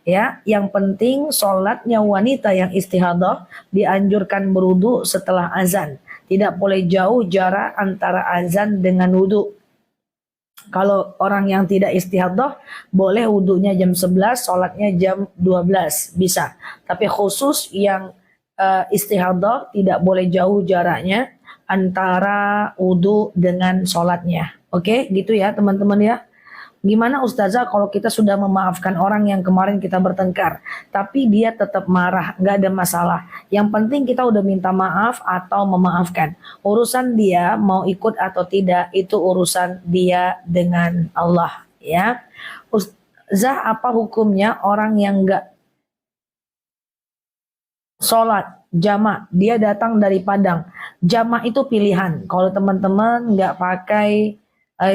Ya, yang penting sholatnya wanita yang istihadah dianjurkan berwudu setelah azan. Tidak boleh jauh jarak antara azan dengan wudu. Kalau orang yang tidak istihadah boleh wudunya jam 11, sholatnya jam 12 bisa. Tapi khusus yang istihadah tidak boleh jauh jaraknya antara wudu dengan sholatnya. Oke, gitu ya teman-teman ya. Gimana Ustazah kalau kita sudah memaafkan orang yang kemarin kita bertengkar, tapi dia tetap marah, nggak ada masalah. Yang penting kita udah minta maaf atau memaafkan. Urusan dia mau ikut atau tidak, itu urusan dia dengan Allah. Ya, Ustazah apa hukumnya orang yang nggak sholat jamak, dia datang dari Padang. Jamak itu pilihan. Kalau teman-teman nggak pakai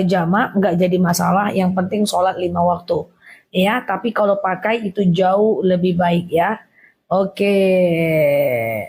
jamak, nggak jadi masalah. Yang penting sholat 5 waktu. Ya, tapi kalau pakai itu jauh lebih baik ya. Oke,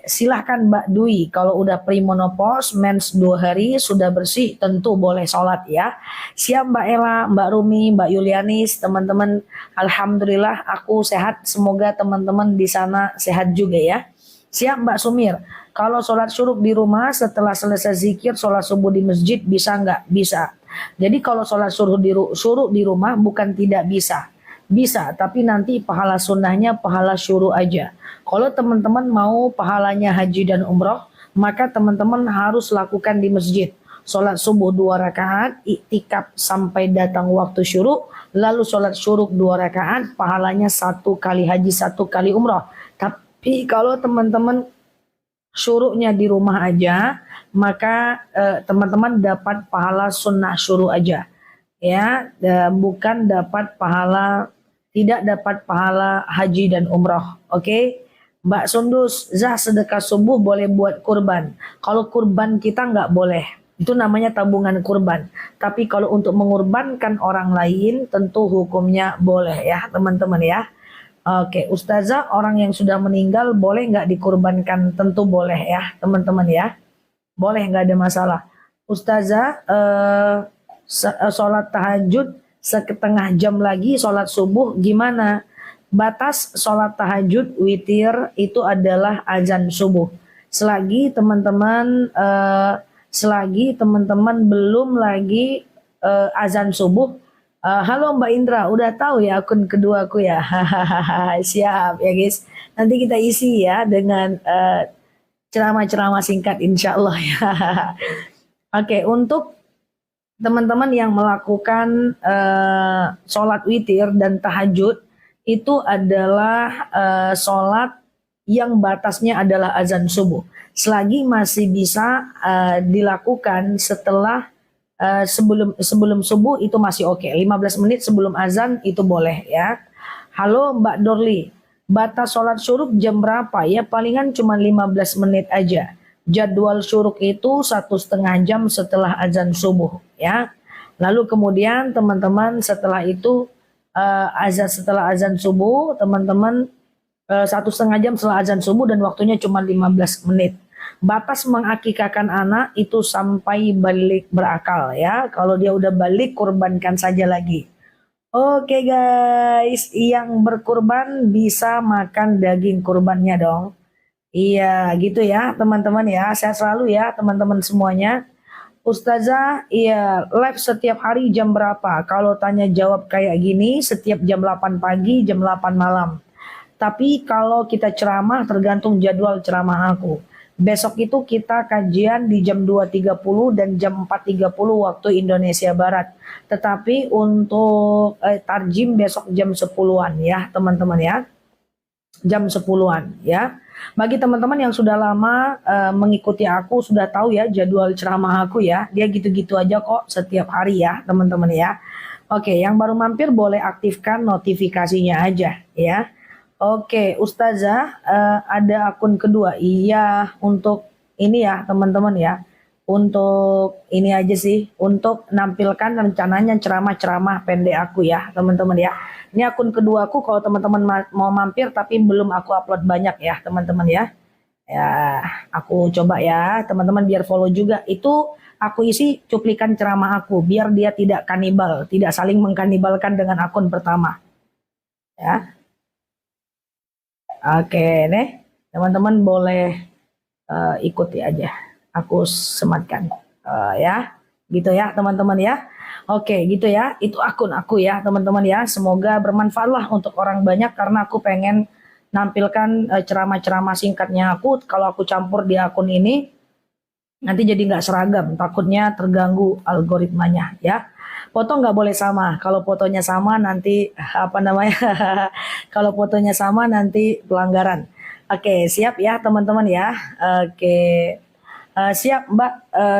silahkan Mbak Dwi. Kalau udah premenopause, mens 2 hari sudah bersih, tentu boleh sholat ya. Siap Mbak Ella, Mbak Rumi, Mbak Yulianis, teman-teman. Alhamdulillah aku sehat. Semoga teman-teman di sana sehat juga ya. Siap Mbak Sumir. Kalau sholat syuruk di rumah setelah selesai zikir, sholat subuh di masjid bisa nggak? Bisa. Jadi kalau sholat syuruk di rumah bukan tidak bisa. Bisa, tapi nanti pahala sunnahnya pahala syuruk aja. Kalau teman-teman mau pahalanya haji dan umroh, maka teman-teman harus lakukan di masjid. Sholat subuh 2 rakaat, iktikaf sampai datang waktu syuruk, lalu sholat syuruk 2 rakaat, pahalanya 1 kali haji, 1 kali umroh. Tapi kalau teman-teman syuruknya di rumah aja, maka teman-teman dapat pahala sunnah syuruk aja. Ya, bukan dapat pahala, tidak dapat pahala haji dan umroh. Oke, Mbak Sundus, Zah sedekah subuh boleh buat kurban. Kalau kurban kita nggak boleh. Itu namanya tabungan kurban. Tapi kalau untuk mengorbankan orang lain, tentu hukumnya boleh ya teman-teman ya. Oke, Ustazah, orang yang sudah meninggal boleh nggak dikurbankan? Tentu boleh ya teman-teman ya. Boleh, nggak ada masalah. Ustazah, sholat tahajud setengah jam lagi sholat subuh gimana? Batas sholat tahajud witir itu adalah azan subuh. Selagi teman-teman belum lagi azan subuh. Halo Mbak Indra, udah tahu ya akun kedua aku ya. Siap ya guys. Nanti kita isi ya dengan ceramah-ceramah singkat insya Allah ya. Oke, untuk teman-teman yang melakukan sholat witir dan tahajud itu adalah sholat yang batasnya adalah azan subuh. Selagi masih bisa dilakukan setelah sebelum subuh itu masih oke. 15 menit sebelum azan itu boleh ya. Halo Mbak Dorli, batas sholat syuruk jam berapa ya? Palingan cuma 15 menit aja. Jadwal syuruk itu 1,5 jam setelah azan subuh ya. Lalu kemudian teman-teman setelah itu setelah azan subuh teman-teman 1,5 jam setelah azan subuh dan waktunya cuma 15 menit. Batas mengakikahkan anak itu sampai balik berakal ya. Kalau dia udah balik kurbankan saja lagi. Oke guys, yang berkurban bisa makan daging kurbannya dong. Iya, gitu ya teman-teman ya. Sehat selalu ya teman-teman semuanya. Ustazah, iya live setiap hari jam berapa? Kalau tanya jawab kayak gini, setiap jam 8 pagi, jam 8 malam. Tapi kalau kita ceramah tergantung jadwal ceramah aku. Besok itu kita kajian di jam 2.30 dan jam 4.30 waktu Indonesia Barat. Tetapi untuk tarjim besok jam 10-an ya teman-teman ya. Jam 10-an ya. Bagi teman-teman yang sudah lama mengikuti aku sudah tahu ya jadwal ceramah aku ya. Dia gitu-gitu aja kok setiap hari ya teman-teman ya. Oke, yang baru mampir boleh aktifkan notifikasinya aja ya. Oke, Ustazah ada akun kedua. Iya, untuk ini ya teman-teman ya. Untuk ini aja sih, untuk nampilkan rencananya ceramah-ceramah pendek aku ya teman-teman ya. Ini akun kedua aku kalau teman-teman mau mampir tapi belum aku upload banyak ya teman-teman ya. Ya, aku coba ya teman-teman biar follow juga. Itu aku isi cuplikan ceramah aku biar dia tidak kanibal, tidak saling mengkanibalkan dengan akun pertama. Ya. Oke, nih teman-teman boleh ikuti aja. Aku sematkan ya, gitu ya teman-teman ya. Oke, gitu ya. Itu akun aku ya teman-teman ya. Semoga bermanfaat lah untuk orang banyak karena aku pengen nampilkan ceramah-ceramah singkatnya aku. Kalau aku campur di akun ini nanti jadi nggak seragam. Takutnya terganggu algoritmanya ya. Foto nggak boleh sama. Kalau fotonya sama nanti apa namanya? Kalau fotonya sama nanti pelanggaran. Oke, siap ya teman-teman ya. Oke, siap Mbak.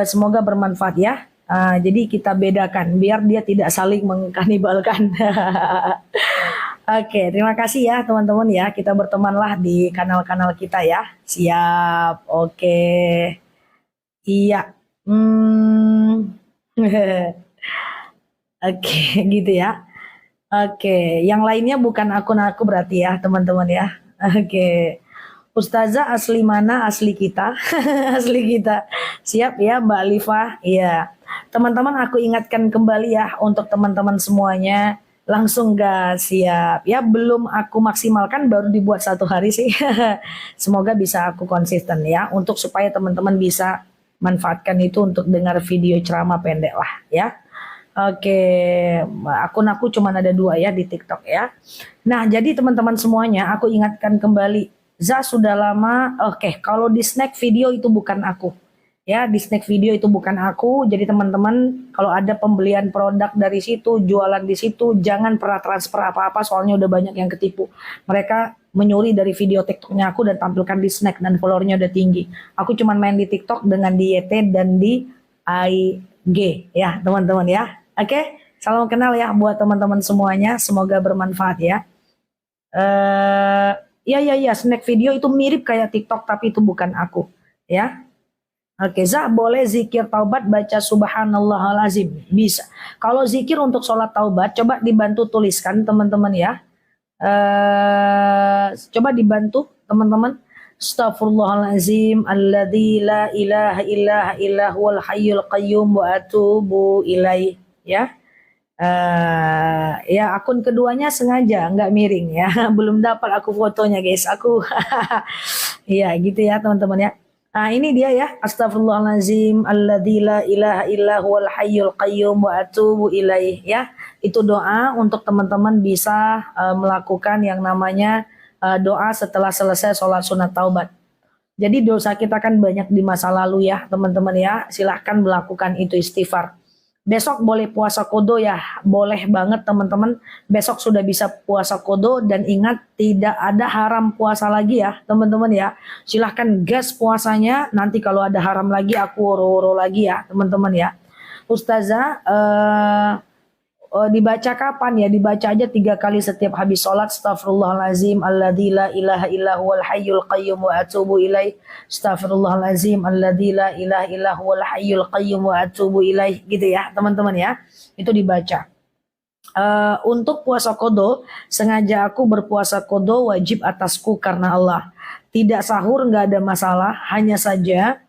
Semoga bermanfaat ya. Jadi kita bedakan biar dia tidak saling mengkanibalkan. Oke, terima kasih ya teman-teman ya. Kita bertemanlah di kanal-kanal kita ya. Siap. Oke. Iya. Hmm. Oke, gitu ya. Oke, yang lainnya bukan akun aku berarti ya, teman-teman ya. Oke. Ustazah asli mana? Asli kita. Asli kita. Siap ya, Mbak Alifah. Iya. Teman-teman aku ingatkan kembali ya untuk teman-teman semuanya. Langsung gas, siap. Ya, belum aku maksimalkan baru dibuat 1 hari sih. Semoga bisa aku konsisten ya untuk supaya teman-teman bisa manfaatkan itu untuk dengar video ceramah pendek lah ya. Oke, akun aku cuma ada 2 ya di TikTok ya. Nah, jadi teman-teman semuanya, aku ingatkan kembali, Za sudah lama, oke, kalau di snack video itu bukan aku. Ya, di snack video itu bukan aku. Jadi teman-teman, kalau ada pembelian produk dari situ, jualan di situ, jangan pernah transfer apa-apa, soalnya udah banyak yang ketipu. Mereka menyuri dari video TikToknya aku dan tampilkan di snack dan followernya udah tinggi. Aku cuma main di TikTok dengan di YT dan di IG ya, teman-teman ya. Oke, salam kenal ya buat teman-teman semuanya. Semoga bermanfaat ya. Ya, snack video itu mirip kayak TikTok tapi itu bukan aku. Ya. Oke, Zah boleh zikir taubat baca subhanallahal azim. Bisa. Kalau zikir untuk sholat taubat, coba dibantu tuliskan teman-teman ya. Coba dibantu teman-teman. Astaghfirullahalazim alladzi la ilaha illa huwal hayyul qayyum wa atubu ilaih ya. Ya akun keduanya sengaja nggak miring ya. Belum dapat aku fotonya guys. Aku ya gitu ya teman-teman ya. Nah, ini dia ya. Astagfirullahalazim alladzi la ilaha illa huwal hayyul qayyum wa atubu ilaih ya. Itu doa untuk teman-teman bisa melakukan yang namanya doa setelah selesai sholat sunat taubat. Jadi dosa kita kan banyak di masa lalu ya teman-teman ya. Silahkan melakukan itu istighfar. Besok boleh puasa kodo ya, boleh banget teman-teman. Besok sudah bisa puasa kodo dan ingat tidak ada haram puasa lagi ya teman-teman ya. Silahkan gas puasanya, nanti kalau ada haram lagi aku woro-woro lagi ya teman-teman ya. Ustazah dibaca kapan ya? Dibaca aja 3 kali setiap habis sholat. Astaghfirullahalazim alladzi la ilaha illa huwal hayyul qayyum wa atubu ilaih. Astaghfirullahalazim alladzi la ilaha illa huwal hayyul qayyum wa atubu ilaih. Gitu ya teman-teman ya. Itu dibaca. Untuk puasa kodo, sengaja aku berpuasa kodo wajib atasku karena Allah. Tidak sahur nggak ada masalah, hanya saja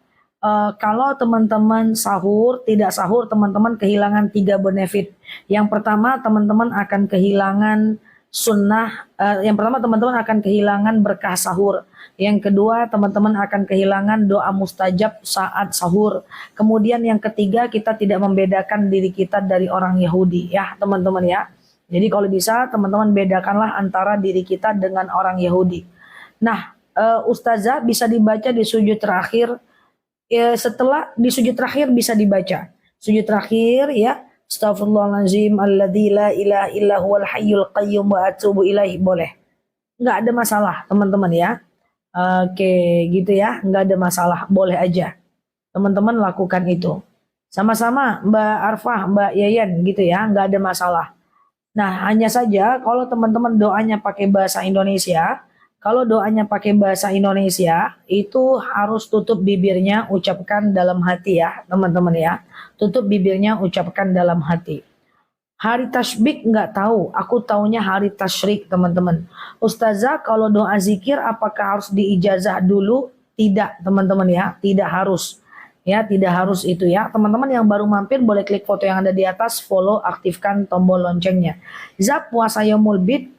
kalau teman-teman sahur, tidak sahur, teman-teman kehilangan 3 benefit. Yang pertama, teman-teman akan kehilangan sunnah. Yang pertama, teman-teman akan kehilangan berkah sahur. Yang kedua, teman-teman akan kehilangan doa mustajab saat sahur. Kemudian yang ketiga, kita tidak membedakan diri kita dari orang Yahudi. Ya, teman-teman ya. Jadi kalau bisa, teman-teman bedakanlah antara diri kita dengan orang Yahudi. Nah, Ustazah bisa dibaca di sujud terakhir. Ya, setelah di sujud terakhir bisa dibaca. Sujud terakhir ya. Astaghfirullahalazim alladzi la ilaha illa huwal hayyul qayyum wa atubu ilaih boleh. Nggak ada masalah teman-teman ya. Oke, gitu ya. Nggak ada masalah, boleh aja. Teman-teman lakukan itu. Sama-sama Mbak Arfah, Mbak Yayan gitu ya. Nggak ada masalah. Nah, hanya saja kalau teman-teman doanya pakai bahasa Indonesia, kalau doanya pakai bahasa Indonesia, itu harus tutup bibirnya, ucapkan dalam hati ya, teman-teman ya. Tutup bibirnya, ucapkan dalam hati. Hari tasbih nggak tahu, aku taunya hari tasyrik, teman-teman. Ustazah, kalau doa zikir apakah harus diijazah dulu? Tidak, teman-teman ya, tidak harus. Ya, tidak harus itu ya. Teman-teman yang baru mampir boleh klik foto yang ada di atas, follow, aktifkan tombol loncengnya. Zab puasa Yaumul Bid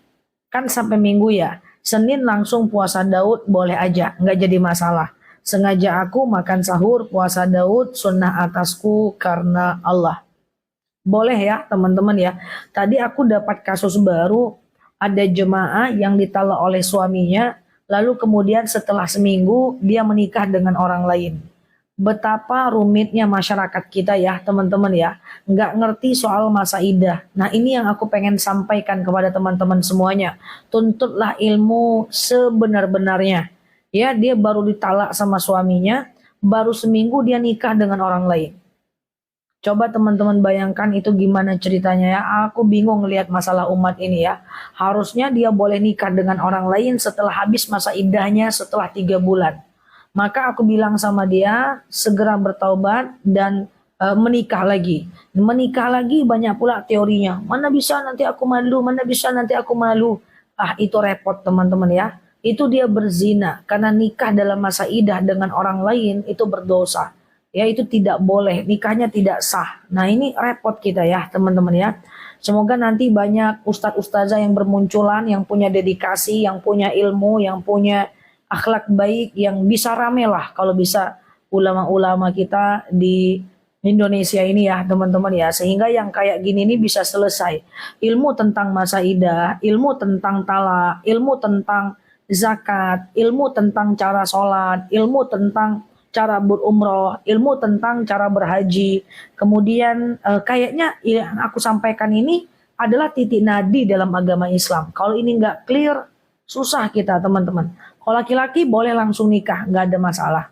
kan sampai Minggu ya. Senin langsung puasa Daud boleh aja, nggak jadi masalah. Sengaja aku makan sahur puasa Daud sunnah atasku karena Allah. Boleh ya teman-teman ya. Tadi aku dapat kasus baru, ada jemaah yang ditalak oleh suaminya, lalu kemudian setelah seminggu dia menikah dengan orang lain. Betapa rumitnya masyarakat kita ya teman-teman ya, nggak ngerti soal masa idah. Nah ini yang aku pengen sampaikan kepada teman-teman semuanya. Tuntutlah ilmu sebenar-benarnya. Ya, dia baru ditalak sama suaminya, baru seminggu dia nikah dengan orang lain. Coba teman-teman bayangkan itu gimana ceritanya ya. Aku bingung lihat masalah umat ini ya. Harusnya dia boleh nikah dengan orang lain setelah habis masa iddahnya setelah 3 bulan. Maka aku bilang sama dia segera bertaubat dan menikah lagi. Menikah lagi banyak pula teorinya. Mana bisa nanti aku malu, mana bisa nanti aku malu. Ah itu repot teman-teman ya. Itu dia berzina karena nikah dalam masa iddah dengan orang lain itu berdosa. Ya itu tidak boleh, nikahnya tidak sah. Nah ini repot kita ya teman-teman ya. Semoga nanti banyak ustadz-ustazah yang bermunculan, yang punya dedikasi, yang punya ilmu, yang punya akhlak baik, yang bisa rame lah kalau bisa ulama-ulama kita di Indonesia ini ya teman-teman ya. Sehingga yang kayak gini ini bisa selesai. Ilmu tentang masa idah, ilmu tentang talak, ilmu tentang zakat, ilmu tentang cara sholat, ilmu tentang cara berumroh, ilmu tentang cara berhaji. Kemudian kayaknya yang aku sampaikan ini adalah titik nadi dalam agama Islam. Kalau ini nggak clear, susah kita teman-teman. Kalau laki-laki boleh langsung nikah, nggak ada masalah.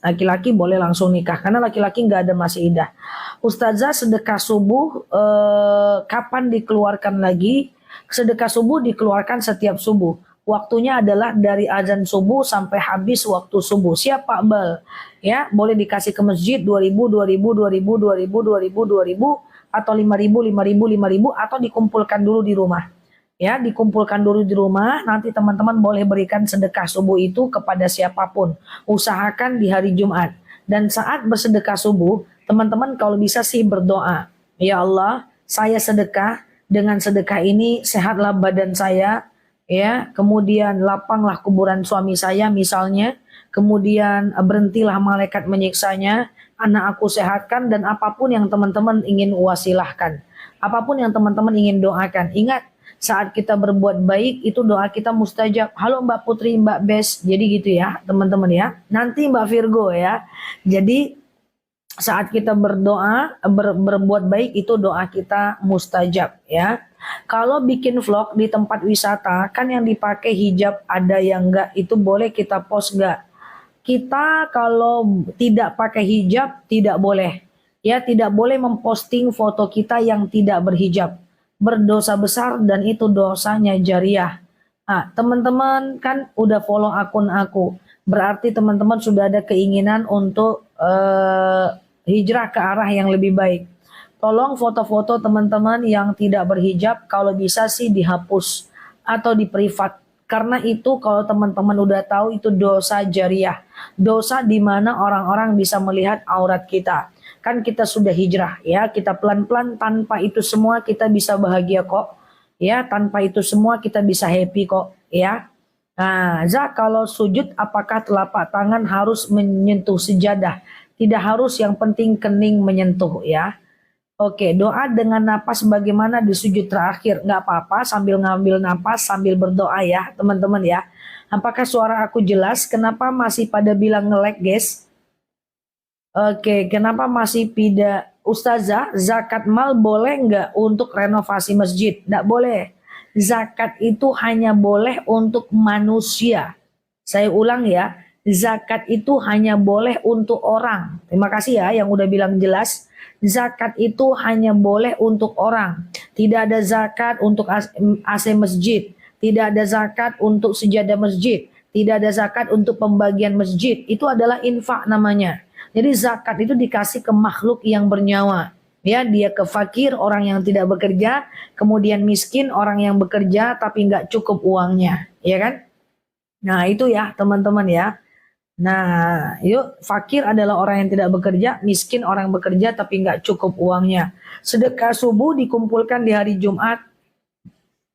Laki-laki boleh langsung nikah karena laki-laki nggak ada masih idah. Ustazah sedekah subuh kapan dikeluarkan lagi? Sedekah subuh dikeluarkan setiap subuh. Waktunya adalah dari azan subuh sampai habis waktu subuh. Siap Pak Bal? Ya, boleh dikasih ke masjid 2000, 2000, 2000, 2000, 2000, 2000 atau 5000, 5000, 5000 atau dikumpulkan dulu di rumah. Ya, dikumpulkan dulu di rumah, nanti teman-teman boleh berikan sedekah subuh itu kepada siapapun. Usahakan di hari Jumat. Dan saat bersedekah subuh, teman-teman kalau bisa sih berdoa. Ya Allah, saya sedekah, dengan sedekah ini sehatlah badan saya, ya, kemudian lapanglah kuburan suami saya misalnya, kemudian berhentilah malaikat menyiksanya, anak aku sehatkan, dan apapun yang teman-teman ingin wasilahkan, apapun yang teman-teman ingin doakan. Ingat, saat kita berbuat baik itu doa kita mustajab. Halo Mbak Putri, Mbak Bes, jadi gitu ya teman-teman ya. Nanti Mbak Virgo ya. Jadi saat kita berdoa, berbuat baik itu doa kita mustajab ya. Kalau bikin vlog di tempat wisata kan yang dipakai hijab ada yang enggak, itu boleh kita post enggak? Kita kalau tidak pakai hijab tidak boleh. Ya, tidak boleh memposting foto kita yang tidak berhijab. Berdosa besar dan itu dosanya jariah. Nah, teman-teman kan udah follow akun aku. Berarti teman-teman sudah ada keinginan untuk hijrah ke arah yang lebih baik. Tolong foto-foto teman-teman yang tidak berhijab kalau bisa sih dihapus atau di privat. Karena itu kalau teman-teman udah tahu itu dosa jariah. Dosa di mana orang-orang bisa melihat aurat kita. Kan kita sudah hijrah ya, kita pelan-pelan, tanpa itu semua kita bisa bahagia kok. Ya, tanpa itu semua kita bisa happy kok ya. Nah, kalau sujud apakah telapak tangan harus menyentuh sejadah? Tidak harus, yang penting kening menyentuh ya. Oke, doa dengan napas bagaimana di sujud terakhir? Nggak apa-apa, sambil ngambil napas, sambil berdoa ya teman-teman ya. Apakah suara aku jelas? Kenapa masih pada bilang nge-lag guys? Oke, kenapa masih tidak? Ustazah, zakat mal boleh nggak untuk renovasi masjid? Nggak boleh. Zakat itu hanya boleh untuk manusia. Saya ulang ya, zakat itu hanya boleh untuk orang. Terima kasih ya yang udah bilang jelas. Zakat itu hanya boleh untuk orang. Tidak ada zakat untuk AC masjid. Tidak ada zakat untuk sejadah masjid. Tidak ada zakat untuk pembagian masjid. Itu adalah infak namanya. Jadi zakat itu dikasih ke makhluk yang bernyawa. Ya, dia ke fakir, orang yang tidak bekerja. Kemudian miskin, orang yang bekerja tapi nggak cukup uangnya. Ya kan? Nah itu ya teman-teman ya. Nah, yuk, fakir adalah orang yang tidak bekerja, miskin orang bekerja tapi nggak cukup uangnya. Sedekah subuh dikumpulkan di hari Jumat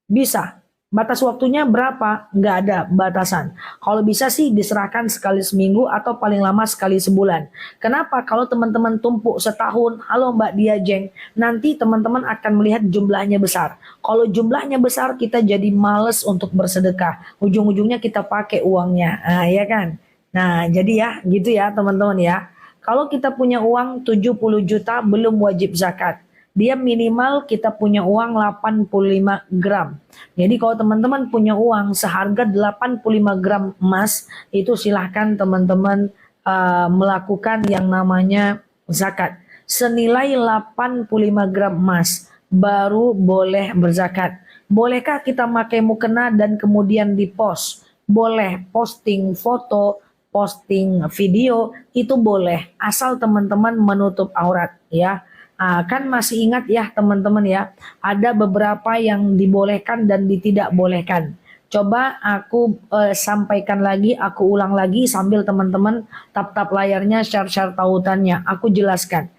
bisa. Batas waktunya berapa? Nggak ada batasan. Kalau bisa sih diserahkan sekali seminggu atau paling lama sekali sebulan. Kenapa? Kalau teman-teman tumpuk setahun, halo Mbak Diajeng, nanti teman-teman akan melihat jumlahnya besar. Kalau jumlahnya besar, kita jadi males untuk bersedekah. Ujung-ujungnya kita pakai uangnya, ya kan? Nah, jadi ya, gitu ya teman-teman ya. Kalau kita punya uang 70 juta belum wajib zakat. Dia minimal kita punya uang 85 gram. Jadi kalau teman-teman punya uang seharga 85 gram emas, itu silahkan teman-teman melakukan yang namanya zakat. Senilai 85 gram emas baru boleh berzakat. Bolehkah kita pakai mukena dan kemudian dipost? Boleh, posting foto, posting video itu boleh, asal teman-teman menutup aurat ya. Kan masih ingat ya teman-teman ya, ada beberapa yang dibolehkan dan tidak bolehkan. Coba aku sampaikan lagi, aku ulang lagi sambil teman-teman tap-tap layarnya, share-share tautannya. Aku jelaskan.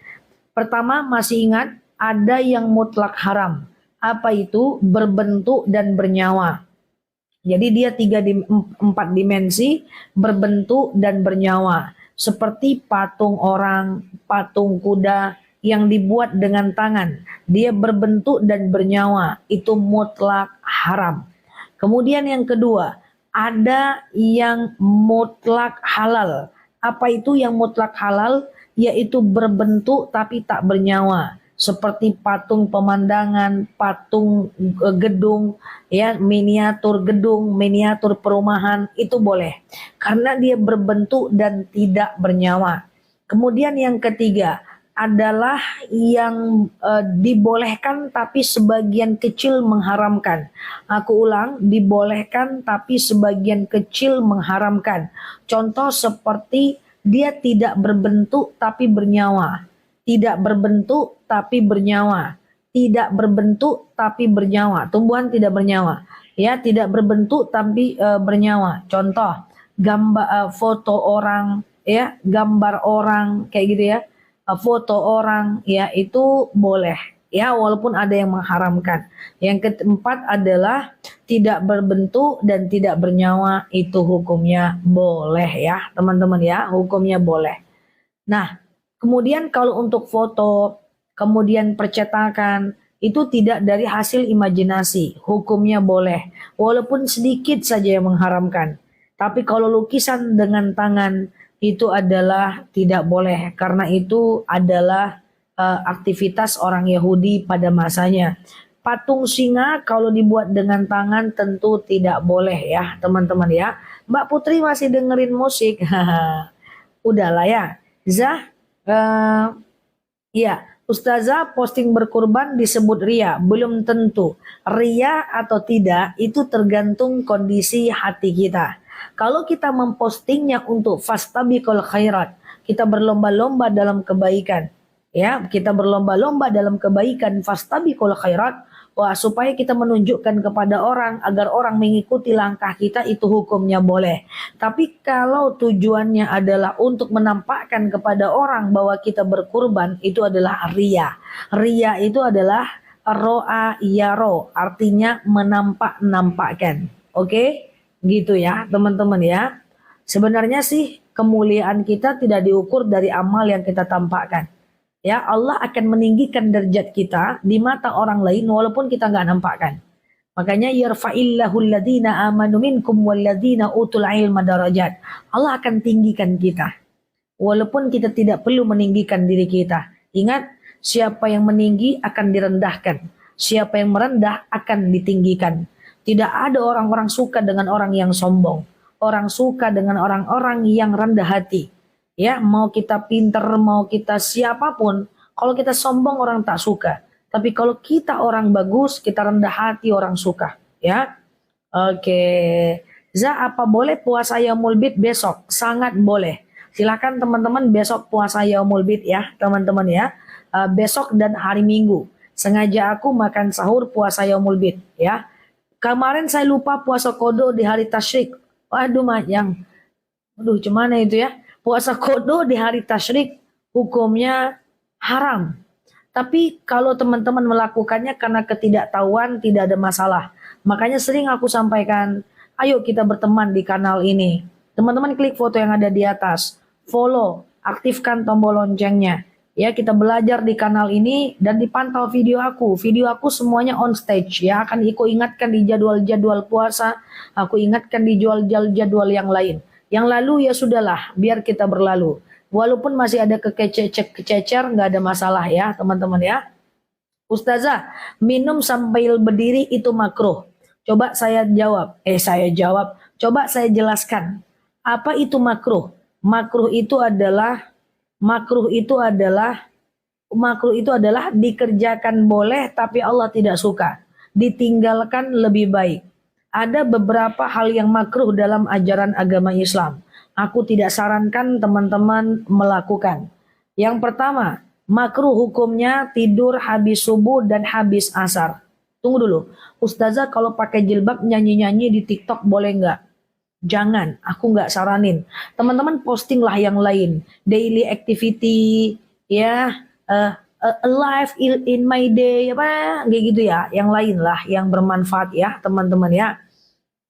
Pertama, masih ingat ada yang mutlak haram. Apa itu? Berbentuk dan bernyawa. Jadi dia empat dimensi, berbentuk dan bernyawa. Seperti patung orang, patung kuda, yang dibuat dengan tangan, dia berbentuk dan bernyawa, itu mutlak haram. Kemudian yang kedua, ada yang mutlak halal. Apa itu yang mutlak halal? Yaitu berbentuk tapi tak bernyawa. Seperti patung pemandangan, patung gedung, ya, miniatur gedung, miniatur perumahan, itu boleh. Karena dia berbentuk dan tidak bernyawa. Kemudian yang ketiga, adalah yang dibolehkan tapi sebagian kecil mengharamkan. Aku ulang, dibolehkan tapi sebagian kecil mengharamkan. Contoh seperti dia tidak berbentuk tapi bernyawa. Tidak berbentuk tapi bernyawa. Tidak berbentuk tapi bernyawa. Tumbuhan tidak bernyawa. Ya, tidak berbentuk tapi bernyawa. Contoh, gambar foto orang, ya, gambar orang kayak gitu ya. Foto orang ya itu boleh ya, walaupun ada yang mengharamkan. Yang keempat adalah tidak berbentuk dan tidak bernyawa, itu hukumnya boleh ya teman-teman ya, hukumnya boleh. Nah, kemudian kalau untuk foto, kemudian percetakan, itu tidak dari hasil imajinasi, hukumnya boleh walaupun sedikit saja yang mengharamkan. Tapi kalau lukisan dengan tangan itu adalah tidak boleh, karena itu adalah aktivitas orang Yahudi pada masanya. Patung singa kalau dibuat dengan tangan tentu tidak boleh ya teman-teman ya. Mbak Putri masih dengerin musik. Udahlah ya. Zah, ya, Ustazah posting berkurban disebut ria, belum tentu. Ria atau tidak itu tergantung kondisi hati kita. Kalau kita mempostingnya untuk fastabiqul khairat, kita berlomba-lomba dalam kebaikan. Ya, kita berlomba-lomba dalam kebaikan, fastabiqul khairat. Wah, supaya kita menunjukkan kepada orang agar orang mengikuti langkah kita, itu hukumnya boleh. Tapi kalau tujuannya adalah untuk menampakkan kepada orang bahwa kita berkurban, itu adalah ria. Ria itu adalah ro'a yaro, artinya menampak-nampakkan. Oke? Gitu ya, teman-teman ya. Sebenarnya sih kemuliaan kita tidak diukur dari amal yang kita tampakkan. Ya, Allah akan meninggikan derajat kita di mata orang lain walaupun kita nggak nampakkan. Makanya yarfa'illahu alladhina amanu minkum walladhina utul ilma darajat. Allah akan tinggikan kita. Walaupun kita tidak perlu meninggikan diri kita. Ingat, siapa yang meninggi akan direndahkan. Siapa yang merendah akan ditinggikan. Tidak ada orang-orang suka dengan orang yang sombong. Orang suka dengan orang-orang yang rendah hati. Ya, mau kita pinter, mau kita siapapun, kalau kita sombong orang tak suka. Tapi kalau kita orang bagus, kita rendah hati, orang suka. Ya, oke. Za, apa boleh puasa Yaumul Bid besok? Sangat boleh. Silakan teman-teman besok puasa Yaumul Bid ya, teman-teman ya. Besok dan hari Minggu. Sengaja aku makan sahur puasa Yaumul Bid ya. Kemarin saya lupa puasa kodo di hari tasyrik. Waduh, Mayang. Aduh, gimana itu ya? Puasa kodo di hari tasyrik hukumnya haram. Tapi kalau teman-teman melakukannya karena ketidaktahuan tidak ada masalah. Makanya sering aku sampaikan, ayo kita berteman di kanal ini. Teman-teman klik foto yang ada di atas, follow, aktifkan tombol loncengnya. Ya, kita belajar di kanal ini dan dipantau video aku. Video aku semuanya on stage ya, akan aku ingatkan di jadwal-jadwal puasa, aku ingatkan di jadwal-jadwal yang lain. Yang lalu ya sudahlah, biar kita berlalu. Walaupun masih ada kececer, nggak ada masalah ya teman-teman ya. Ustazah, minum sambil berdiri itu makruh. Coba saya jawab. Coba saya jelaskan. Apa itu makruh? Makruh itu adalah makruh itu adalah makruh itu adalah dikerjakan boleh tapi Allah tidak suka. Ditinggalkan lebih baik. Ada beberapa hal yang makruh dalam ajaran agama Islam. Aku tidak sarankan teman-teman melakukan. Yang pertama, makruh hukumnya tidur habis subuh dan habis asar. Tunggu dulu. Ustazah kalau pakai jilbab nyanyi-nyanyi di TikTok boleh nggak? Jangan, aku nggak saranin. Teman-teman postinglah yang lain, daily activity, ya, alive in my day, apa, kayak gitu ya. Yang lain lah, yang bermanfaat ya, teman-teman ya.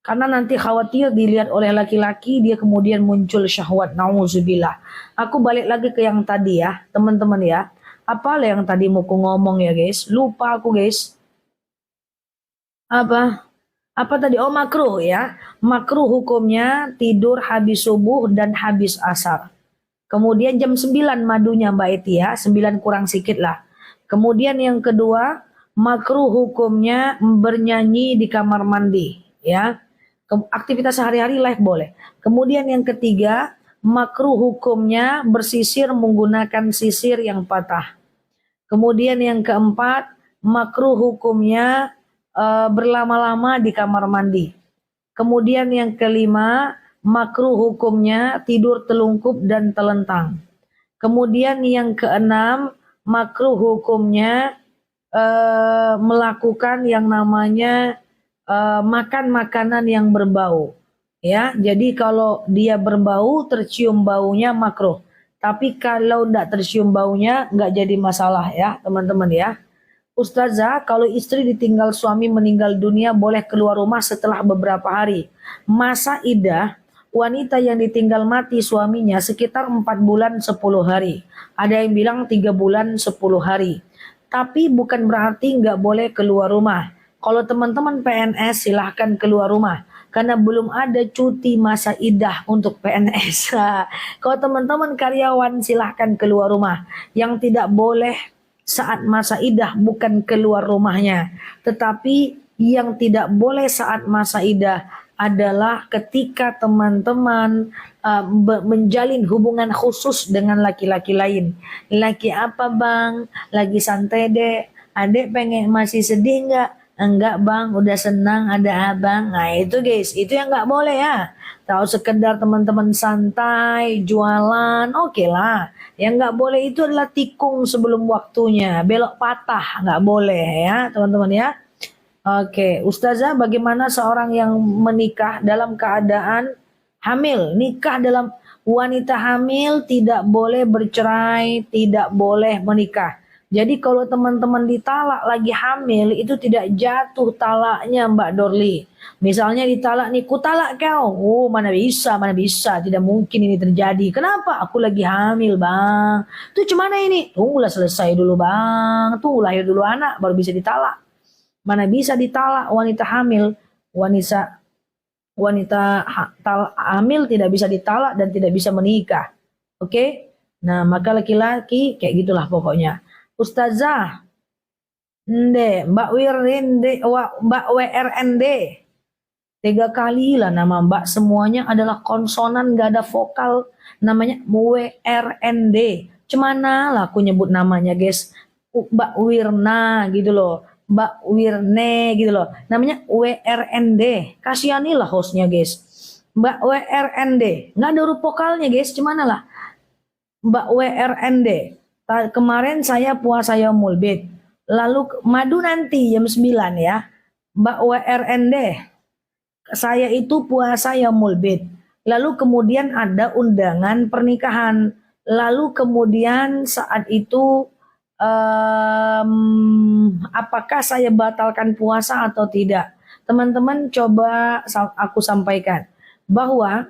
Karena nanti khawatir dilihat oleh laki-laki, dia kemudian muncul syahwat. Nauzubillah. Aku balik lagi ke yang tadi ya, teman-teman ya. Apalah yang tadi mau aku ngomong ya guys? Lupa aku guys. Apa tadi? Oh makruh ya. Makruh hukumnya tidur habis subuh dan habis asar. Kemudian jam 9 madunya Mbak Eti ya. 9 kurang sedikit lah. Kemudian yang kedua, makruh hukumnya bernyanyi di kamar mandi ya. Aktivitas sehari-hari live boleh. Kemudian yang ketiga, makruh hukumnya bersisir menggunakan sisir yang patah. Kemudian yang keempat, makruh hukumnya berlama-lama di kamar mandi. Kemudian yang kelima, makruh hukumnya tidur telungkup dan telentang. Kemudian yang keenam, makruh hukumnya melakukan yang namanya makan makanan yang berbau. Ya, jadi kalau dia berbau, tercium baunya makruh. Tapi kalau tidak tercium baunya, nggak jadi masalah ya teman-teman ya. Ustazah, kalau istri ditinggal suami meninggal dunia boleh keluar rumah setelah beberapa hari. Masa iddah, wanita yang ditinggal mati suaminya sekitar 4 bulan 10 hari. Ada yang bilang 3 bulan 10 hari. Tapi bukan berarti nggak boleh keluar rumah. Kalau teman-teman PNS silahkan keluar rumah. Karena belum ada cuti masa iddah untuk PNS. Kalau teman-teman karyawan silahkan keluar rumah. Yang tidak boleh saat masa iddah bukan keluar rumahnya, tetapi yang tidak boleh saat masa iddah adalah ketika teman-teman menjalin hubungan khusus dengan laki-laki lain. Laki apa bang? Lagi santai dek. Adek pengen masih sedih nggak? Enggak bang, udah senang ada abang. Nah itu guys, itu yang nggak boleh ya. Tahu sekedar teman-teman santai, jualan, oke lah. Yang nggak boleh itu adalah tikung sebelum waktunya, belok patah, nggak boleh ya teman-teman ya. Oke, Ustazah, bagaimana seorang yang menikah dalam keadaan hamil? Nikah dalam wanita hamil tidak boleh bercerai, tidak boleh menikah. Jadi kalau teman-teman ditalak lagi hamil itu tidak jatuh talaknya Mbak Dorli. Misalnya ditalak nih, ku talak kau. Oh mana bisa, tidak mungkin ini terjadi. Kenapa? Aku lagi hamil bang. Itu cemana ini? Tunggulah selesai dulu bang. Tunggu lahir dulu anak baru bisa ditalak. Mana bisa ditalak wanita hamil. Wanita hamil tidak bisa ditalak dan tidak bisa menikah. Oke? Nah maka laki-laki kayak gitulah pokoknya. Ustazah, Mbak WRND, 3 kali lah nama Mbak, semuanya adalah konsonan, gak ada vokal, namanya WRND. Cemana lah aku nyebut namanya guys, Mbak Wirna gitu loh, Mbak Wirne gitu loh, namanya WRND. Kasihanilah hostnya guys, Mbak WRND, nggak ada huruf vokalnya guys, cemana lah Mbak WRND. Kemarin saya puasa Yaumul Bid. Lalu madu nanti jam 9 ya. Mbak WRND. Saya itu puasa Yaumul Bid. Lalu kemudian ada undangan pernikahan. Lalu kemudian saat itu apakah saya batalkan puasa atau tidak? Teman-teman coba aku sampaikan bahwa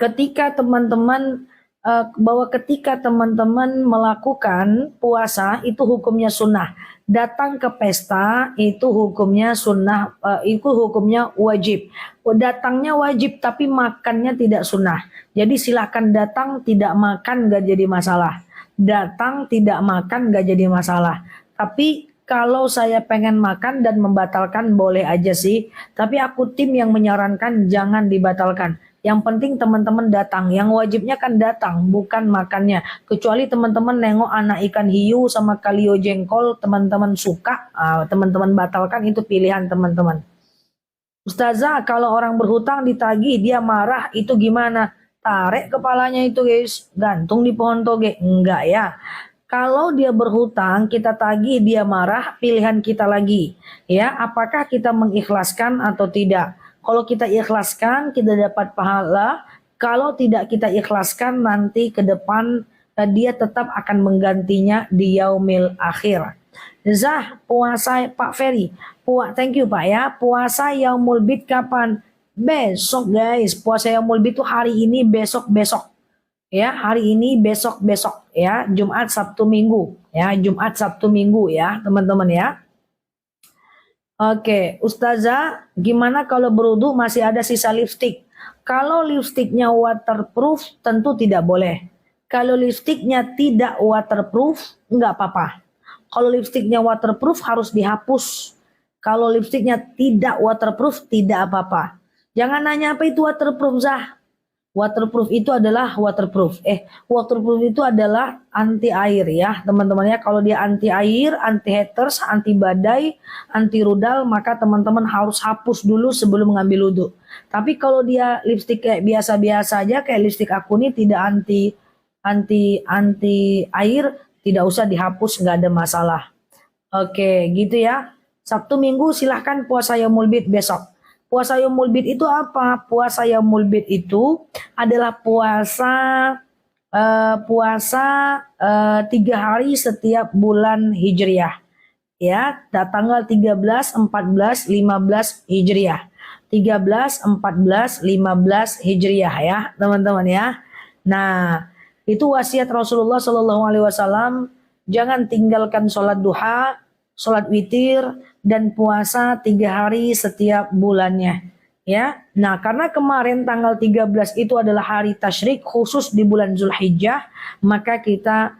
ketika teman-teman melakukan puasa itu hukumnya sunnah. Datang ke pesta itu hukumnya sunnah, itu hukumnya wajib. Datangnya wajib tapi makannya tidak sunnah. Jadi silakan datang, tidak makan gak jadi masalah. Datang tidak makan gak jadi masalah. Tapi kalau saya pengen makan dan membatalkan boleh aja sih. Tapi aku tim yang menyarankan jangan dibatalkan. Yang penting teman-teman datang. Yang wajibnya kan datang, bukan makannya. Kecuali teman-teman nengok anak ikan hiu sama kalio jengkol, teman-teman suka, teman-teman batalkan, itu pilihan teman-teman. Ustazah, kalau orang berhutang ditagih, dia marah, itu gimana? Tarik kepalanya itu guys, gantung di pohon toge. Enggak ya. Kalau dia berhutang, kita tagih, dia marah, pilihan kita lagi. Ya, apakah kita mengikhlaskan atau tidak? Kalau kita ikhlaskan, kita dapat pahala. Kalau tidak kita ikhlaskan, nanti ke depan dia tetap akan menggantinya di yaumil akhir. Zah, puasa Pak Ferry. Thank you Pak ya. Puasa yaumul bid kapan? Besok guys. Puasa yaumul bid itu hari ini, besok-besok. Ya, hari ini, besok-besok ya. Jumat, Sabtu, Minggu. Ya, Jumat, Sabtu, Minggu ya, teman-teman ya. Oke, Ustazah, gimana kalau berwudu masih ada sisa lipstik? Kalau lipstiknya waterproof, tentu tidak boleh. Kalau lipstiknya tidak waterproof, enggak apa-apa. Kalau lipstiknya waterproof harus dihapus. Kalau lipstiknya tidak waterproof, tidak apa-apa. Jangan nanya apa itu waterproof, Zah. Waterproof itu adalah waterproof itu adalah anti air ya teman-teman ya. Kalau dia anti air, anti haters, anti badai, anti rudal, maka teman-teman harus hapus dulu sebelum mengambil wudhu. Tapi kalau dia lipstik kayak biasa-biasa aja, kayak lipstik aku nih, tidak anti air, tidak usah dihapus, nggak ada masalah. Oke, gitu ya. Sabtu Minggu silahkan puasa yaumul bid besok. Puasa yaumul bid itu apa? Puasa yaumul bid itu adalah puasa 3 hari setiap bulan Hijriah. Ya, tanggal 13, 14, 15 Hijriah. 13, 14, 15 Hijriah ya, teman-teman ya. Nah, itu wasiat Rasulullah Shallallahu alaihi wasallam, jangan tinggalkan sholat duha, sholat witir, dan puasa 3 hari setiap bulannya. Ya, nah karena kemarin tanggal 13 itu adalah hari tasyrik khusus di bulan Zulhijjah, maka kita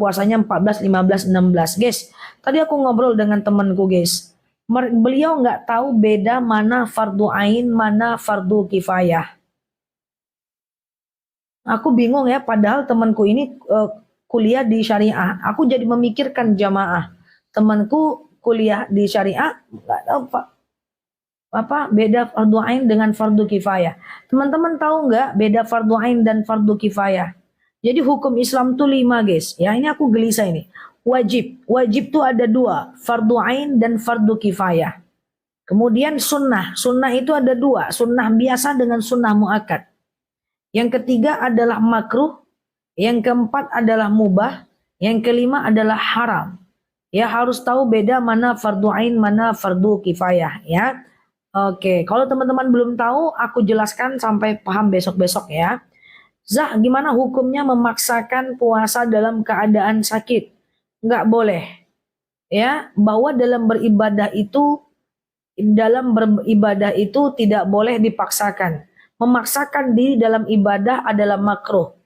puasanya 14, 15, 16. Guys, tadi aku ngobrol dengan temanku guys. Beliau nggak tahu beda mana fardu ain, mana fardu kifayah. Aku bingung ya, padahal temanku ini kuliah di syariah. Aku jadi memikirkan jamaah. Temanku kuliah di syariah, nggak tahu apa beda fardu ain dengan fardu kifayah. Teman-teman tahu nggak beda fardu ain dan fardu kifayah? Jadi hukum Islam tuh 5 guys. Ya, ini aku gelisah ini. Wajib tuh ada 2, fardu ain dan fardu kifayah. Kemudian sunnah itu ada 2, sunnah biasa dengan sunnah muakkad. Yang ketiga adalah makruh. Yang keempat adalah mubah. Yang kelima adalah haram. Ya, harus tahu beda mana fardu ain, mana fardu kifayah ya. Oke, kalau teman-teman belum tahu, aku jelaskan sampai paham besok-besok ya. Zah, gimana hukumnya memaksakan puasa dalam keadaan sakit? Enggak boleh. Ya, bahwa dalam beribadah itu tidak boleh dipaksakan. Memaksakan diri dalam ibadah adalah makruh.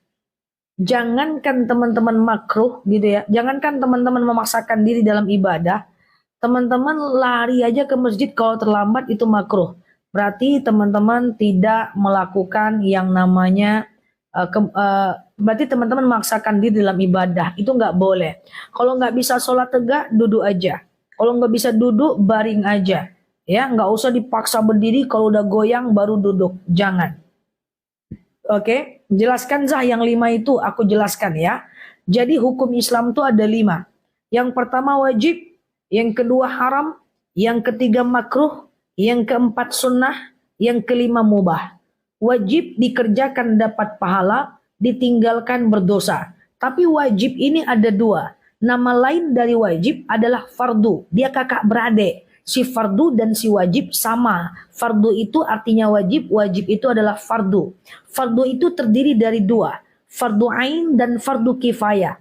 Jangankan teman-teman makruh gitu ya, jangankan teman-teman memaksakan diri dalam ibadah, teman-teman lari aja ke masjid kalau terlambat itu makruh. Berarti teman-teman tidak melakukan yang namanya berarti teman-teman memaksakan diri dalam ibadah, itu nggak boleh. Kalau nggak bisa sholat tegak, duduk aja. Kalau nggak bisa duduk, baring aja. Ya, nggak usah dipaksa berdiri, kalau udah goyang baru duduk, jangan. Oke, jelaskan Zah yang 5 itu aku jelaskan ya. Jadi hukum Islam itu ada 5. Yang pertama wajib, yang kedua haram, yang ketiga makruh, yang keempat sunnah, yang kelima mubah. Wajib dikerjakan dapat pahala, ditinggalkan berdosa. Tapi wajib ini ada 2. Nama lain dari wajib adalah fardu. Dia kakak beradik. Si fardu dan si wajib sama. Fardu itu artinya wajib, wajib itu adalah fardu. Fardu itu terdiri dari dua, fardu ain dan fardu kifayah.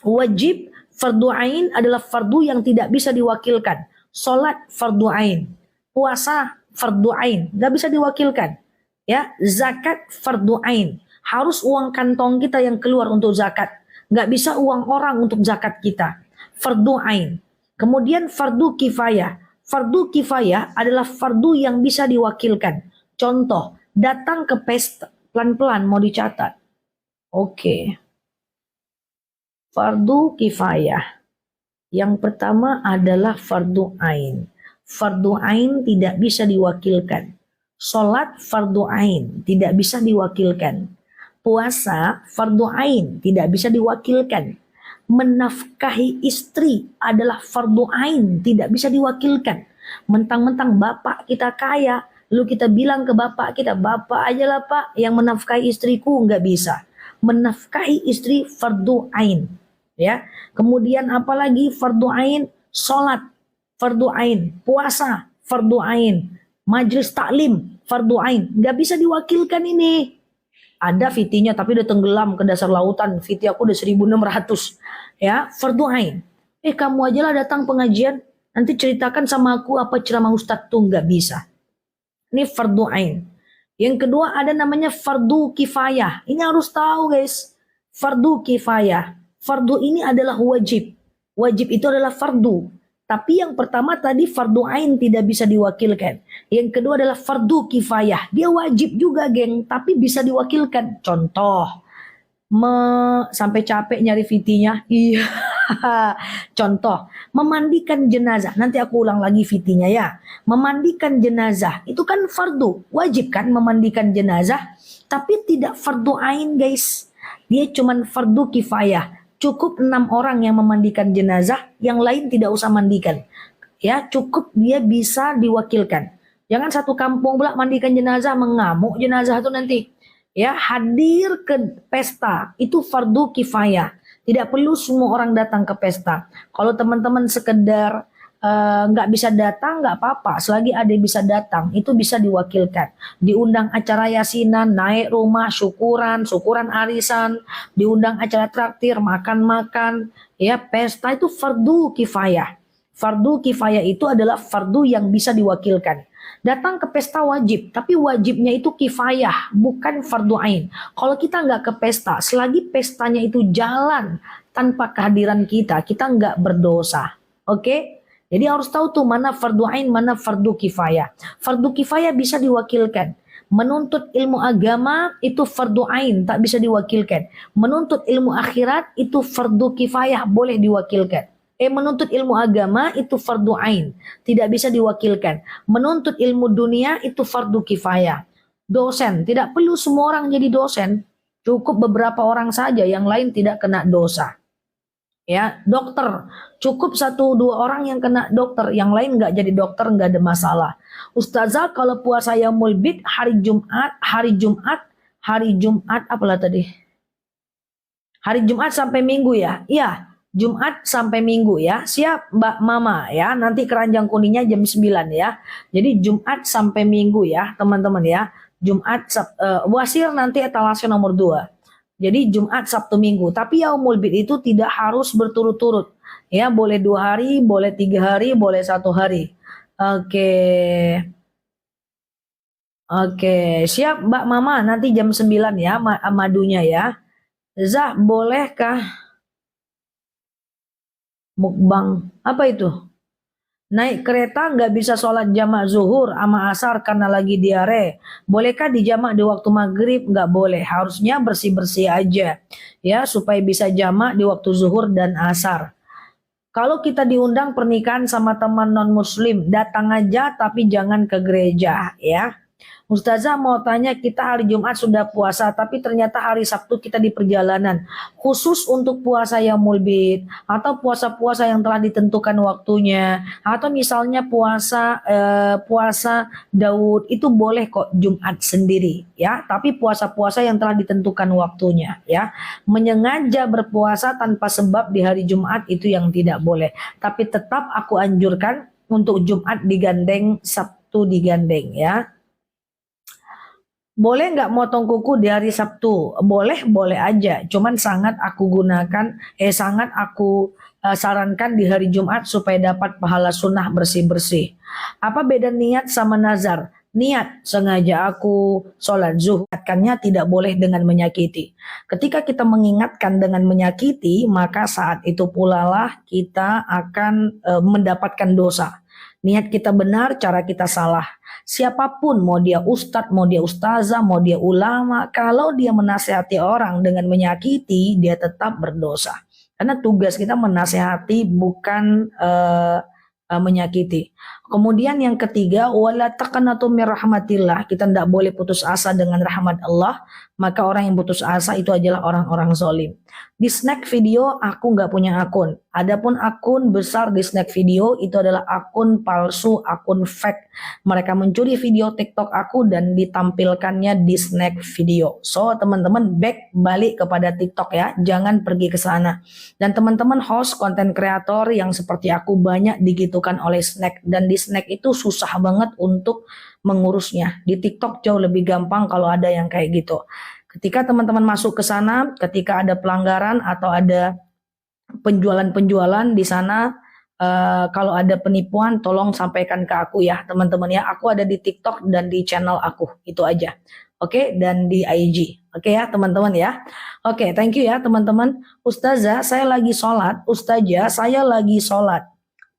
Wajib fardu ain adalah fardu yang tidak bisa diwakilkan. Salat fardu ain, puasa fardu ain, nggak bisa diwakilkan. Ya, zakat fardu ain. Harus uang kantong kita yang keluar untuk zakat. Nggak bisa uang orang untuk zakat kita. Fardu ain. Kemudian fardu kifayah. Fardu kifayah adalah fardu yang bisa diwakilkan. Contoh, datang ke pesta. Pelan-pelan mau dicatat. Oke. Fardu kifayah. Yang pertama adalah fardu ain. Fardu ain tidak bisa diwakilkan. Salat fardu ain tidak bisa diwakilkan. Puasa fardu ain tidak bisa diwakilkan. Menafkahi istri adalah fardu ain, tidak bisa diwakilkan. Mentang-mentang bapak kita kaya, lalu kita bilang ke bapak kita, bapak aja lah pak yang menafkahi istriku, nggak bisa. Menafkahi istri fardu ain. Ya, kemudian apalagi fardu ain, sholat fardu ain, puasa fardu ain, majlis taklim fardu ain, nggak bisa diwakilkan ini. Ada fitinya tapi udah tenggelam ke dasar lautan. Fiti aku udah 1.600. Ya, fardu ain. Kamu aja lah datang pengajian, nanti ceritakan sama aku apa ceramah ustadz tuh, nggak bisa. Ini fardu ain. Yang kedua ada namanya fardu kifayah. Ini harus tahu guys. Fardu kifayah. Fardu ini adalah wajib. Wajib itu adalah fardu. Tapi yang pertama tadi fardu ain tidak bisa diwakilkan. Yang kedua adalah fardu kifayah. Dia wajib juga geng, tapi bisa diwakilkan. Contoh, sampai capek nyari fitinya. Iya. Contoh, memandikan jenazah. Nanti aku ulang lagi fitinya ya. Memandikan jenazah itu kan fardu, wajib kan memandikan jenazah, tapi tidak fardu ain guys. Dia cuman fardu kifayah. Cukup 6 orang yang memandikan jenazah, yang lain tidak usah mandikan. Ya, cukup dia bisa diwakilkan. Jangan satu kampung pula mandikan jenazah, mengamuk jenazah itu nanti. Ya, hadir ke pesta itu fardu kifayah. Tidak perlu semua orang datang ke pesta. Kalau teman-teman sekedar nggak bisa datang, nggak apa-apa. Selagi ada yang bisa datang, itu bisa diwakilkan. Diundang acara yasinan, naik rumah, syukuran arisan, diundang acara traktir, makan-makan, ya pesta itu fardu kifayah. Fardu kifayah itu adalah fardu yang bisa diwakilkan. Datang ke pesta wajib, tapi wajibnya itu kifayah, bukan fardu ain. Kalau kita nggak ke pesta, selagi pestanya itu jalan tanpa kehadiran kita nggak berdosa. Oke? Jadi harus tahu tuh mana fardu ain, mana fardu kifayah. Fardu kifayah bisa diwakilkan. Menuntut ilmu agama itu fardu ain, tak bisa diwakilkan. Menuntut ilmu akhirat itu fardu kifayah, boleh diwakilkan. Menuntut ilmu agama itu fardu ain, tidak bisa diwakilkan. Menuntut ilmu dunia itu fardu kifayah. Dosen, tidak perlu semua orang jadi dosen. Cukup beberapa orang saja, yang lain tidak kena dosa. Ya, dokter, cukup 1-2 orang yang kena dokter, yang lain nggak jadi dokter, nggak ada masalah. Ustazah, kalau puasa yaumul bid hari Jumat apalah tadi? Hari Jumat sampai Minggu ya? Iya, Jumat sampai Minggu ya. Siap Mbak Mama ya. Nanti keranjang kuningnya jam 9 ya. Jadi Jumat sampai Minggu ya, teman-teman ya. Jumat wasir nanti etalase nomor 2. Jadi Jumat, Sabtu, Minggu. Tapi yaumul bid itu tidak harus berturut-turut. Ya, boleh 2 hari, boleh 3 hari, boleh 1 hari. Oke. Oke, siap Mbak Mama, nanti jam 9 ya madunya ya. Zah, bolehkah mukbang? Apa itu? Naik kereta nggak bisa sholat jamak zuhur sama asar karena lagi diare. Bolehkah dijamak di waktu maghrib? Nggak boleh. Harusnya bersih-bersih aja. Ya, supaya bisa jamak di waktu zuhur dan asar. Kalau kita diundang pernikahan sama teman non muslim, datang aja tapi jangan ke gereja ya. Ustazah mau tanya, kita hari Jumat sudah puasa tapi ternyata hari Sabtu kita di perjalanan. Khusus untuk puasa yaumul bid atau puasa-puasa yang telah ditentukan waktunya atau misalnya puasa Daud itu boleh kok Jumat sendiri ya, tapi puasa-puasa yang telah ditentukan waktunya ya. Menyengaja berpuasa tanpa sebab di hari Jumat itu yang tidak boleh. Tapi tetap aku anjurkan untuk Jumat digandeng, Sabtu digandeng ya. Boleh nggak motong kuku di hari Sabtu? Boleh, boleh aja. Cuman sangat aku sarankan di hari Jumat supaya dapat pahala sunnah bersih-bersih. Apa beda niat sama nazar? Niat sengaja aku sholat zuhur, ingatkannya tidak boleh dengan menyakiti. Ketika kita mengingatkan dengan menyakiti, maka saat itu pula lah kita akan mendapatkan dosa. Niat kita benar, cara kita salah. Siapapun, mau dia ustadz, mau dia ustazah, mau dia ulama, kalau dia menasehati orang dengan menyakiti, dia tetap berdosa. Karena tugas kita menasehati bukan menyakiti. Kemudian yang ketiga, wala taqnatu mir rahmatillah. Kita tidak boleh putus asa dengan rahmat Allah. Maka orang yang putus asa itu adalah orang-orang zalim. Di snack video aku nggak punya akun. Adapun akun besar di snack video itu adalah akun palsu, akun fake. Mereka mencuri video TikTok aku dan ditampilkannya di snack video. So teman-teman balik kepada TikTok ya, jangan pergi ke sana. Dan teman-teman host konten kreator yang seperti aku banyak digitukan oleh snack, dan di snack itu susah banget untuk mengurusnya. Di TikTok jauh lebih gampang kalau ada yang kayak gitu. Ketika teman-teman masuk ke sana, ketika ada pelanggaran atau ada penjualan-penjualan di sana, kalau ada penipuan tolong sampaikan ke aku ya teman-teman ya. Aku ada di TikTok dan di channel aku, itu aja. Oke, dan di IG. Oke ya teman-teman ya. Oke, thank you ya teman-teman. Ustazah, saya lagi sholat. Ustazah, saya lagi sholat.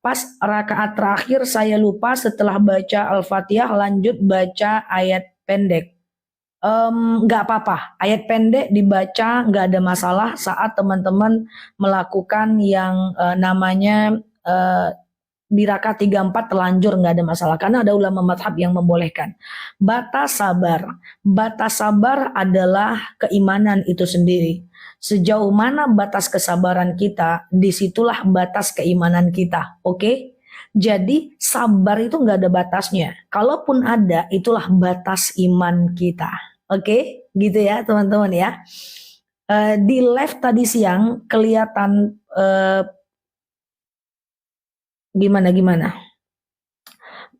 Pas rakaat terakhir saya lupa, setelah baca Al-Fatihah lanjut baca ayat pendek. Nggak apa-apa, ayat pendek dibaca nggak ada masalah saat teman-teman melakukan yang namanya di rakaat 34 terlanjur, nggak ada masalah karena ada ulama mazhab yang membolehkan. Batas sabar adalah keimanan itu sendiri. Sejauh mana batas kesabaran kita, disitulah batas keimanan kita. Oke? Jadi sabar itu nggak ada batasnya. Kalaupun ada, itulah batas iman kita. Oke, gitu ya teman-teman ya. Di live tadi siang kelihatan gimana?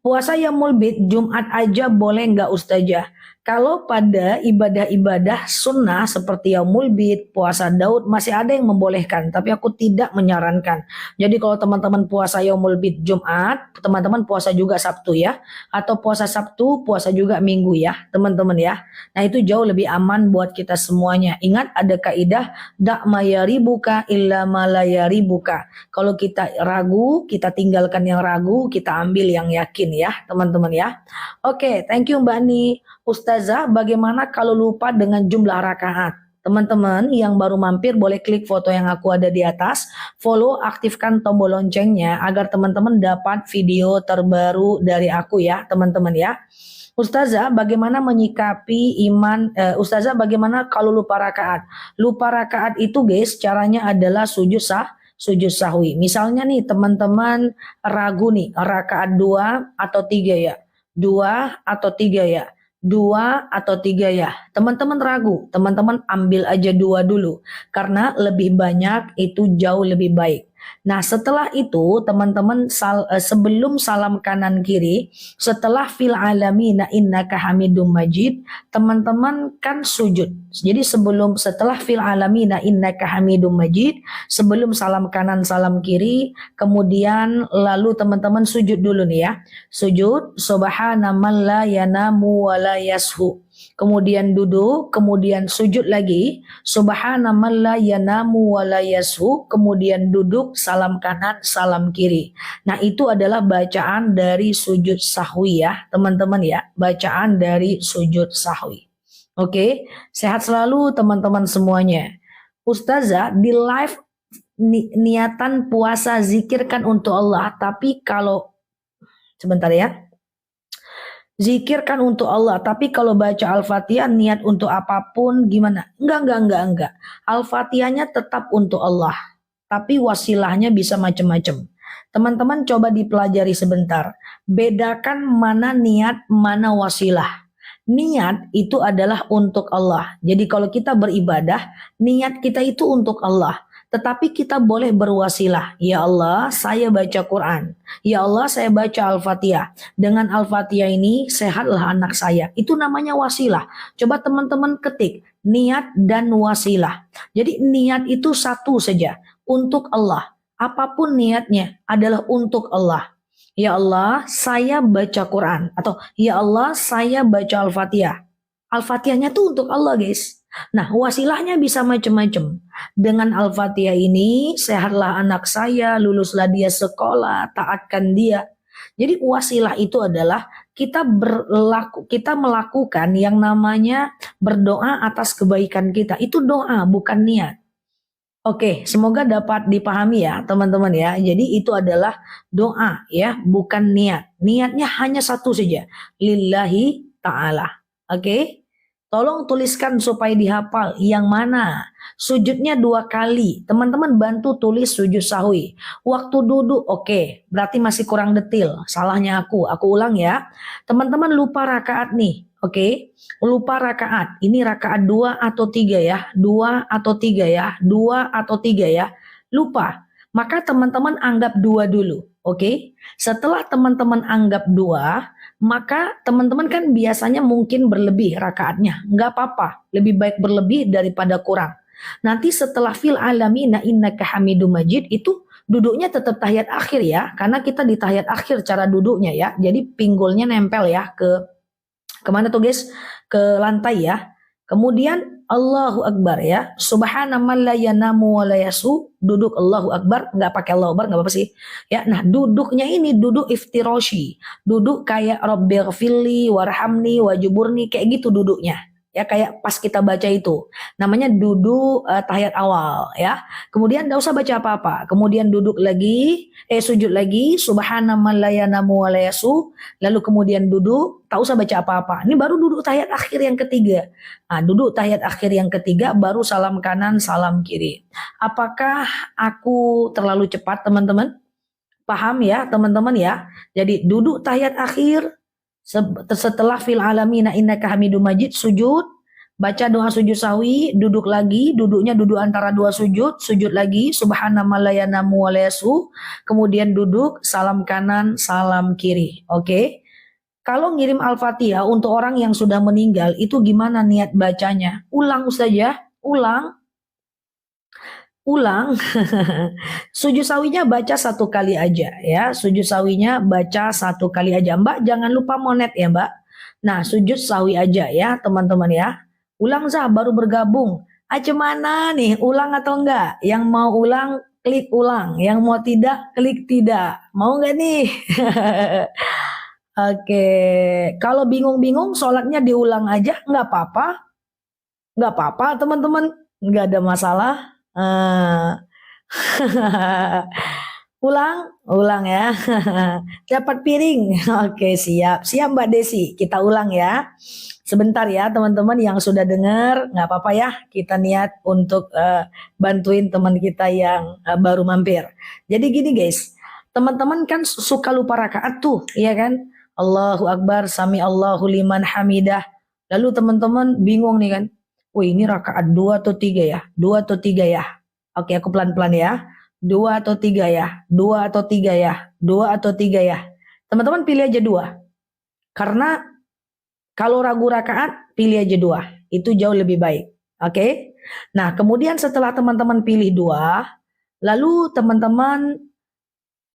Puasa yaumul bid Jumat aja boleh nggak Ustazah? Kalau pada ibadah-ibadah sunnah seperti yaumul bid, puasa Daud masih ada yang membolehkan, tapi aku tidak menyarankan. Jadi kalau teman-teman puasa yaumul bid Jumat, teman-teman puasa juga Sabtu ya, atau puasa Sabtu, puasa juga Minggu ya, teman-teman ya. Nah itu jauh lebih aman buat kita semuanya. Ingat ada kaidah dak mayaribuka illa malayaribuka. Kalau kita ragu, kita tinggalkan yang ragu, kita ambil yang yakin ya, teman-teman ya. Oke, thank you Mbak Ni. Ustazah, bagaimana kalau lupa dengan jumlah rakaat? Teman-teman yang baru mampir boleh klik foto yang aku ada di atas, follow, aktifkan tombol loncengnya agar teman-teman dapat video terbaru dari aku ya, teman-teman ya. Ustazah, bagaimana menyikapi Ustazah, bagaimana kalau lupa rakaat? Lupa rakaat itu guys, caranya adalah sujud sahwi. Misalnya nih teman-teman ragu nih, rakaat 2 atau 3 ya. 2 atau 3 ya. 2 atau 3 ya. Teman-teman ragu, teman-teman ambil aja 2 dulu. Karena lebih banyak itu jauh lebih baik. Nah setelah itu teman-teman sebelum salam kanan kiri, setelah fil alamina innaka hamidum majid, teman-teman kan sujud. Jadi setelah fil alamina innaka hamidum majid, sebelum salam kanan salam kiri, kemudian lalu teman-teman sujud dulu nih ya. Sujud subhana man la yanamu wa la yashu. Kemudian duduk, kemudian sujud lagi, subhana man la yanamu wa la yashu, kemudian duduk, salam kanan, salam kiri. Nah, itu adalah bacaan dari sujud sahwi ya, teman-teman ya, bacaan dari sujud sahwi. Oke, sehat selalu teman-teman semuanya. Ustazah, di live niatan puasa zikirkan untuk Allah, tapi kalau sebentar ya. Zikir kan untuk Allah, tapi kalau baca Al-Fatihah niat untuk apapun gimana? Enggak. Al-Fatihahnya tetap untuk Allah, tapi wasilahnya bisa macam-macam. Teman-teman coba dipelajari sebentar. Bedakan mana niat, mana wasilah. Niat itu adalah untuk Allah. Jadi kalau kita beribadah, niat kita itu untuk Allah. Tetapi kita boleh berwasilah. Ya Allah, saya baca Quran. Ya Allah, saya baca Al-Fatihah. Dengan Al-Fatihah ini sehatlah anak saya. Itu namanya wasilah. Coba teman-teman ketik niat dan wasilah. Jadi niat itu satu saja, untuk Allah. Apapun niatnya adalah untuk Allah. Ya Allah, saya baca Quran, atau ya Allah, saya baca Al-Fatihah. Al-Fatihahnya tuh untuk Allah, guys. Nah, wasilahnya bisa macam-macam. Dengan Al-Fatihah ini, sehatlah anak saya, luluslah dia sekolah, taatkan dia. Jadi wasilah itu adalah kita melakukan yang namanya berdoa atas kebaikan kita. Itu doa, bukan niat. Oke, semoga dapat dipahami ya teman-teman ya. Jadi itu adalah doa ya, bukan niat. Niatnya hanya satu saja, lillahi ta'ala. Oke, tolong tuliskan supaya dihafal yang mana. Sujudnya 2 kali. Teman-teman bantu tulis sujud sahwi. Waktu duduk, oke, berarti masih kurang detil. Salahnya aku ulang ya. Teman-teman lupa rakaat nih. Oke, lupa rakaat. Ini rakaat 2 atau 3 ya. 2 atau 3 ya. 2 atau 3 ya. Lupa. Maka teman-teman anggap 2 dulu. Oke. Setelah teman-teman anggap 2, maka teman-teman kan biasanya mungkin berlebih rakaatnya. Nggak apa-apa. Lebih baik berlebih daripada kurang. Nanti setelah fil alamina innaka hamidum majid itu duduknya tetap tahiyat akhir ya. Karena kita di tahiyat akhir cara duduknya ya. Jadi pinggulnya nempel ya kemana tuh guys? Ke lantai ya. Kemudian Allahu Akbar ya. Subhanaman la yanamu wa la yasu. Duduk Allahu Akbar. Nggak pakai Allahu Akbar nggak apa-apa sih. Ya, nah duduknya ini duduk iftiroshi. Duduk kayak Rabbighfirli warhamni wajuburni. Kayak gitu duduknya. Ya kayak pas kita baca itu. Namanya duduk tahiyat awal ya. Kemudian enggak usah baca apa-apa. Kemudian duduk lagi, sujud lagi, subhanaman la yanamu wa la yasu. Lalu kemudian duduk, tak usah baca apa-apa. Ini baru duduk tahiyat akhir yang ketiga. Nah, duduk tahiyat akhir yang ketiga baru salam kanan, salam kiri. Apakah aku terlalu cepat, teman-teman? Paham ya, teman-teman ya? Jadi duduk tahiyat akhir, setelah fil alamina innaka hamidum majid, sujud, baca doa sujud sahwi, duduk lagi, duduknya duduk antara 2 sujud, sujud lagi, subhanallah la yanamu wa la yasu, kemudian duduk, salam kanan, salam kiri. Oke. Kalau ngirim Al-Fatihah untuk orang yang sudah meninggal, itu gimana niat bacanya? Ulang Ustaz ya, ulang. Sujud sawinya baca 1 kali aja ya. Sujud sawinya baca 1 kali aja. Mbak jangan lupa monet ya Mbak. Nah sujud sawi aja ya teman-teman ya. Ulang Zah baru bergabung. Mana nih ulang atau enggak? Yang mau ulang klik ulang. Yang mau tidak klik tidak. Mau enggak nih? Oke. Kalau bingung-bingung sholatnya diulang aja nggak apa-apa. Nggak apa-apa teman-teman. Nggak ada masalah. Ulang ya. Dapat piring. Oke, siap. Siap Mbak Desi. Kita ulang ya. Sebentar ya teman-teman yang sudah dengar, nggak apa-apa ya. Kita niat untuk bantuin teman kita yang baru mampir. Jadi gini guys, teman-teman kan suka lupa rakaat tuh, iya kan? Allahu Akbar, sami Allahu liman hamidah. Lalu teman-teman bingung nih kan. Wih ini rakaat 2 atau 3 ya? 2 atau 3 ya? Oke aku pelan-pelan ya. 2 atau 3 ya? 2 atau 3 ya? 2 atau 3 ya? Teman-teman pilih aja 2. Karena kalau ragu rakaat pilih aja 2. Itu jauh lebih baik. Oke? Nah kemudian setelah teman-teman pilih 2. Lalu teman-teman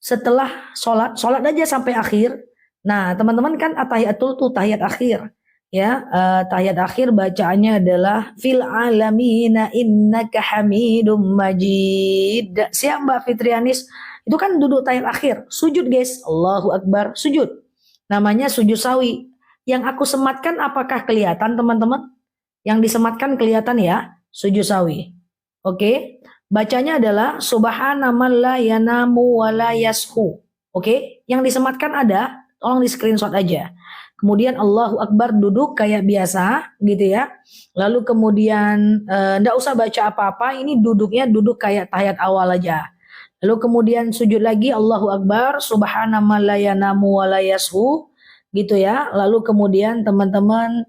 setelah sholat aja sampai akhir. Nah teman-teman kan atahiyatul tuh tahiyat akhir. Ya, tahiyat akhir bacaannya adalah fil alamina innaka hamidum majid. Siap Mbak Fitrianis? Itu kan duduk tahiyat akhir. Sujud guys. Allahu Akbar. Sujud. Namanya sujud sawi. Yang aku sematkan apakah kelihatan teman-teman? Yang disematkan kelihatan ya. Sujud sawi. Oke. Bacanya adalah subhanaman la yanamu wa la yashu. Oke. Yang disematkan ada. tolong di screenshot aja. Kemudian Allahu Akbar duduk kayak biasa gitu ya. Lalu kemudian ndak usah baca apa-apa, ini duduknya duduk kayak tahiyat awal aja. Lalu kemudian sujud lagi Allahu Akbar, subhanallah la yanamu wa la yashu gitu ya. Lalu kemudian teman-teman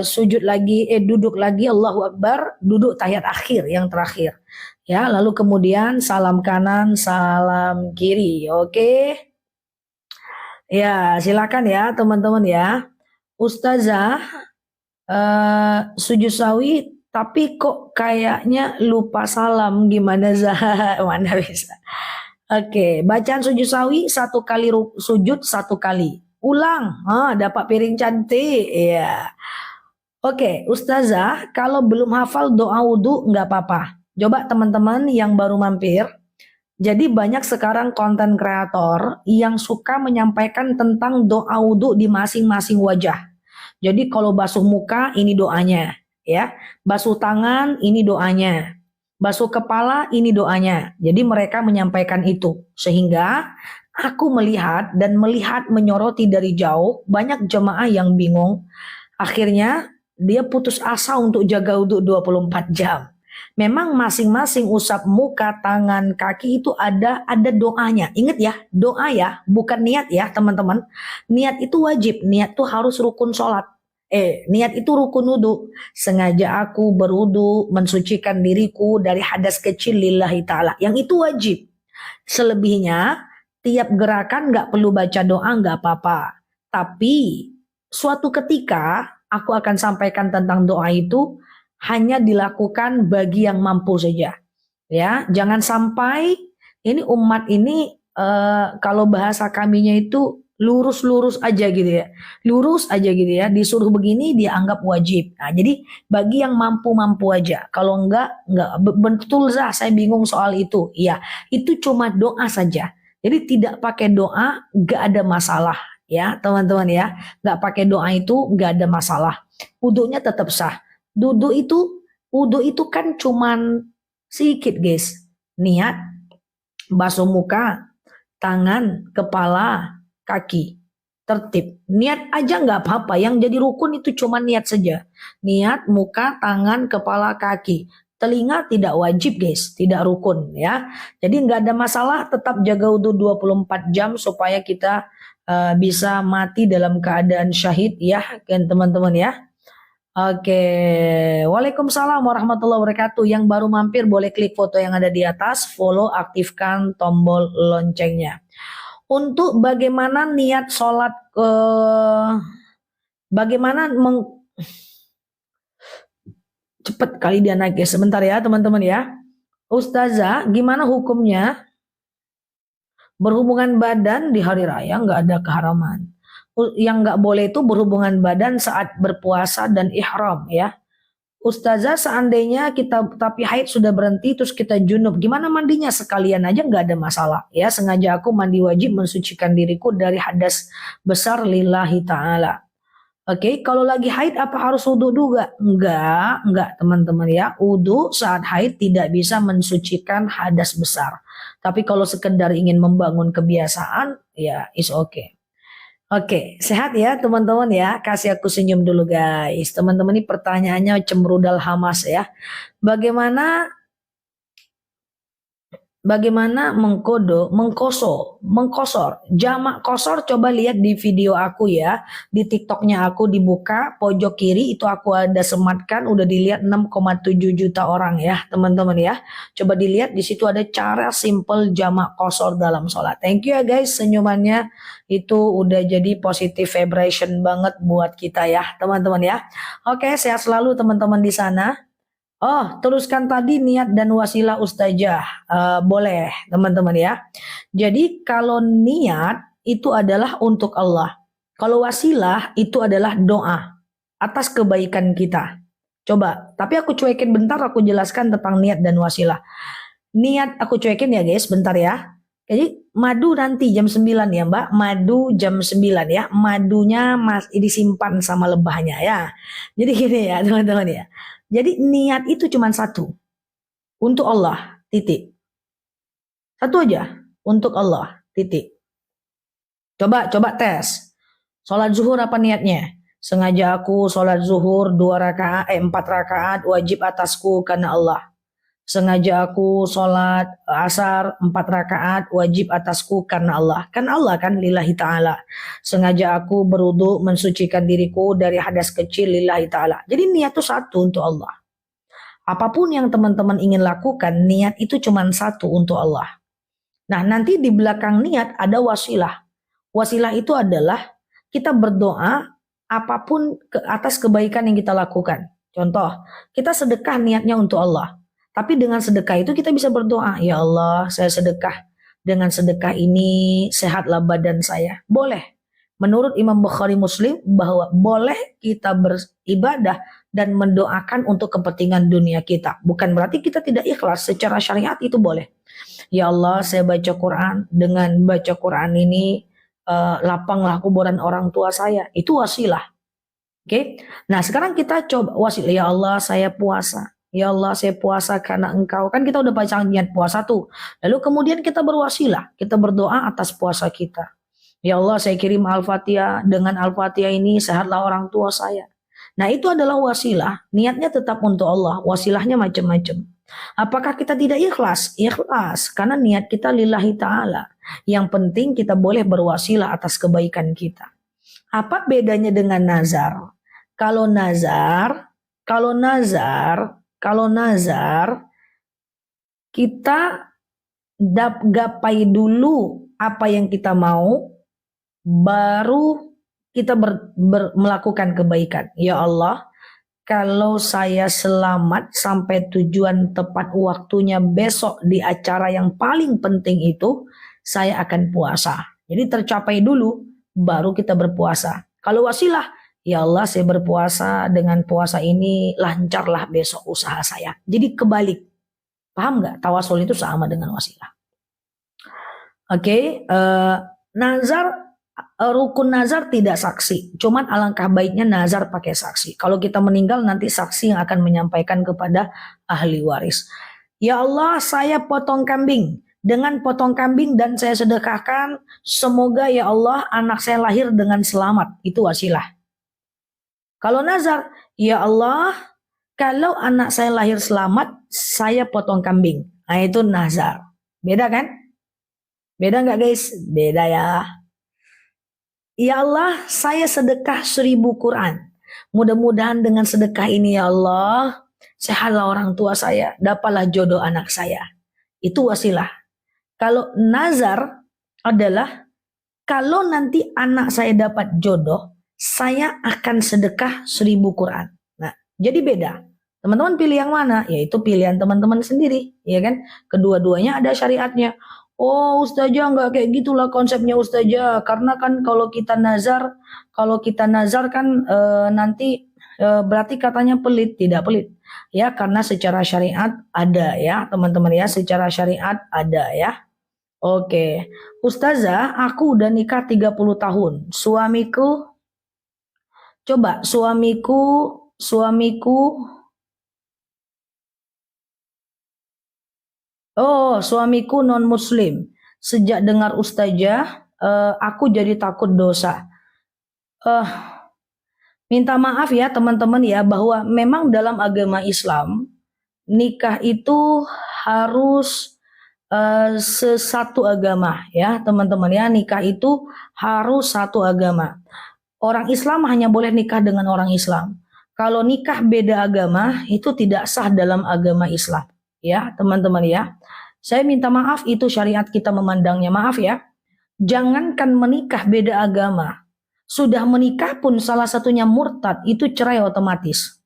sujud lagi, duduk lagi Allahu Akbar, duduk tahiyat akhir yang terakhir. Ya, lalu kemudian salam kanan, salam kiri. Oke. Ya, silakan ya teman-teman ya. Ustazah sujud sawi tapi kok kayaknya lupa salam, gimana Zah? Mana bisa. Oke, bacaan sujud sawi satu kali sujud satu kali. Ulang, dapat piring cantik. Ya. Oke, Ustazah, kalau belum hafal doa wudhu nggak apa-apa. Coba teman-teman yang baru mampir. Jadi banyak sekarang konten kreator yang suka menyampaikan tentang doa wudhu di masing-masing wajah. Jadi kalau basuh muka ini doanya, ya. Basuh tangan ini doanya. Basuh kepala ini doanya. Jadi mereka menyampaikan itu. Sehingga aku melihat menyoroti dari jauh, banyak jemaah yang bingung. Akhirnya dia putus asa untuk jaga wudhu 24 jam. Memang masing-masing usap muka, tangan, kaki itu ada doanya. Ingat ya, doa ya, bukan niat ya teman-teman. Niat itu wajib, niat itu harus rukun sholat. Niat itu rukun wudhu. Sengaja aku berwudhu, mensucikan diriku dari hadas kecil lillahi ta'ala. Yang itu wajib. Selebihnya, tiap gerakan gak perlu baca doa, gak apa-apa. Tapi, suatu ketika, aku akan sampaikan tentang doa itu, hanya dilakukan bagi yang mampu saja. Ya, jangan sampai ini umat ini kalau bahasa kaminya itu lurus-lurus aja gitu ya. Lurus aja gitu ya, disuruh begini dianggap wajib. Nah, jadi bagi yang mampu-mampu aja. Kalau enggak betul Zah, saya bingung soal itu. Iya, itu cuma doa saja. Jadi tidak pakai doa enggak ada masalah ya, teman-teman ya. Enggak pakai doa itu enggak ada masalah. Wudhunya tetap sah. Wudhu itu kan cuman sedikit guys. Niat, basuh muka, tangan, kepala, kaki. Tertib. Niat aja nggak apa-apa. Yang jadi rukun itu cuma niat saja. Niat, muka, tangan, kepala, kaki. Telinga tidak wajib guys, tidak rukun ya. Jadi nggak ada masalah, tetap jaga wudhu 24 jam supaya kita bisa mati dalam keadaan syahid ya kan teman-teman ya. Oke, Waalaikumsalam warahmatullahi wabarakatuh. Yang baru mampir boleh klik foto yang ada di atas, follow, aktifkan tombol loncengnya. Untuk bagaimana niat sholat, bagaimana cepet kali dia naik ya, sebentar ya teman-teman ya. Ustazah, gimana hukumnya berhubungan badan di hari raya? Nggak ada keharaman. Yang nggak boleh itu berhubungan badan saat berpuasa dan ihram ya. Ustazah, seandainya kita tapi haid sudah berhenti terus kita junub, gimana mandinya? Sekalian aja nggak ada masalah ya. Sengaja aku mandi wajib mensucikan diriku dari hadas besar lillahi ta'ala. Oke, kalau lagi haid apa harus wudhu juga? Enggak teman-teman ya. Wudhu saat haid tidak bisa mensucikan hadas besar. Tapi kalau sekedar ingin membangun kebiasaan ya is okay. Oke, sehat ya teman-teman ya. Kasih aku senyum dulu guys. Teman-teman ini pertanyaannya cemberudal Hamas ya. Bagaimana mengkosor, jamak kosor, coba lihat di video aku ya. Di TikToknya aku dibuka pojok kiri itu aku ada sematkan, udah dilihat 6,7 juta orang ya teman-teman ya. Coba dilihat di situ ada cara simple jamak kosor dalam sholat. Thank you ya guys, senyumannya itu udah jadi positive vibration banget buat kita ya teman-teman ya. Oke, sehat selalu teman-teman di sana. Oh, teruskan tadi niat dan wasilah Ustazah. Boleh teman-teman ya. Jadi kalau niat itu adalah untuk Allah. Kalau wasilah itu adalah doa atas kebaikan kita. Coba, tapi aku cuekin bentar, aku jelaskan tentang niat dan wasilah. Niat aku cuekin ya guys, bentar ya. Jadi madu nanti jam 9 ya Mbak. Madu jam 9 ya. Madunya disimpan sama lebahnya ya. Jadi gini ya teman-teman ya. Jadi niat itu cuma satu. Untuk Allah, titik. Satu aja. Untuk Allah, titik. Coba tes. Sholat zuhur apa niatnya? Sengaja aku sholat zuhur 4 rakaat wajib atasku karena Allah. Sengaja aku sholat asar 4 rakaat wajib atasku karena Allah. Kan Allah kan lillahi ta'ala. Sengaja aku berwudu mensucikan diriku dari hadas kecil lillahi ta'ala. Jadi niat itu satu untuk Allah. Apapun yang teman-teman ingin lakukan, niat itu cuma satu untuk Allah. Nah, nanti di belakang niat ada wasilah. Wasilah itu adalah kita berdoa apapun atas kebaikan yang kita lakukan. Contoh, kita sedekah niatnya untuk Allah. Tapi dengan sedekah itu kita bisa berdoa, ya Allah, saya sedekah. Dengan sedekah ini sehatlah badan saya. Boleh. Menurut Imam Bukhari Muslim bahwa boleh kita beribadah dan mendoakan untuk kepentingan dunia kita. Bukan berarti kita tidak ikhlas, secara syariat itu boleh. Ya Allah, saya baca Quran, dengan baca Quran ini lapanglah kuburan orang tua saya. Itu wasilah. Oke. Nah, sekarang kita coba wasilah. Ya Allah, saya puasa. Ya Allah, saya puasa karena Engkau. Kan kita udah baca niat puasa tuh. Lalu kemudian kita berwasilah, kita berdoa atas puasa kita. Ya Allah, saya kirim Al-Fatihah, dengan Al-Fatihah ini sehatlah orang tua saya. Nah, itu adalah wasilah, niatnya tetap untuk Allah, wasilahnya macam-macam. Apakah kita tidak ikhlas? Ikhlas, karena niat kita lillahi ta'ala. Yang penting kita boleh berwasilah atas kebaikan kita. Apa bedanya dengan nazar? Kalau nazar, kita gapai dulu apa yang kita mau, baru kita melakukan kebaikan. Ya Allah, kalau saya selamat sampai tujuan tepat waktunya besok di acara yang paling penting itu, saya akan puasa. Jadi tercapai dulu, baru kita berpuasa. Kalau wasilah, ya Allah, saya berpuasa, dengan puasa ini lancarlah besok usaha saya. Jadi kebalik. Paham nggak? Tawasul itu sama dengan wasilah. Oke, nazar, rukun nazar tidak saksi. Cuman alangkah baiknya nazar pakai saksi. Kalau kita meninggal nanti saksi yang akan menyampaikan kepada ahli waris. Ya Allah, saya potong kambing. Dengan potong kambing dan saya sedekahkan, semoga ya Allah anak saya lahir dengan selamat. Itu wasilah. Kalau nazar, ya Allah, kalau anak saya lahir selamat, saya potong kambing. Nah, itu nazar. Beda kan? Beda nggak guys? Beda ya. Ya Allah, saya sedekah 1000 Quran. Mudah-mudahan dengan sedekah ini ya Allah, sehatlah orang tua saya, dapatlah jodoh anak saya. Itu wasilah. Kalau nazar adalah, kalau nanti anak saya dapat jodoh, saya akan sedekah 1000 Quran. Nah, jadi beda. Teman-teman pilih yang mana? Yaitu pilihan teman-teman sendiri, ya kan? Kedua-duanya ada syariatnya. Oh, Ustazah nggak kayak gitulah konsepnya Ustazah. Karena kan kalau kita nazar kan nanti berarti katanya pelit, tidak pelit. Ya, karena secara syariat ada ya, teman-teman ya, secara syariat ada ya. Oke. Ustazah, aku udah nikah 30 tahun. Suamiku non muslim. Sejak dengar ustazah, aku jadi takut dosa. Minta maaf ya teman-teman ya, bahwa memang dalam agama Islam nikah itu harus sesatu agama ya teman-teman ya, nikah itu harus satu agama. Orang Islam hanya boleh nikah dengan orang Islam. Kalau nikah beda agama itu tidak sah dalam agama Islam ya teman-teman ya. Saya minta maaf, itu syariat kita memandangnya. Maaf ya. Jangankan menikah beda agama, sudah menikah pun salah satunya murtad, itu cerai otomatis.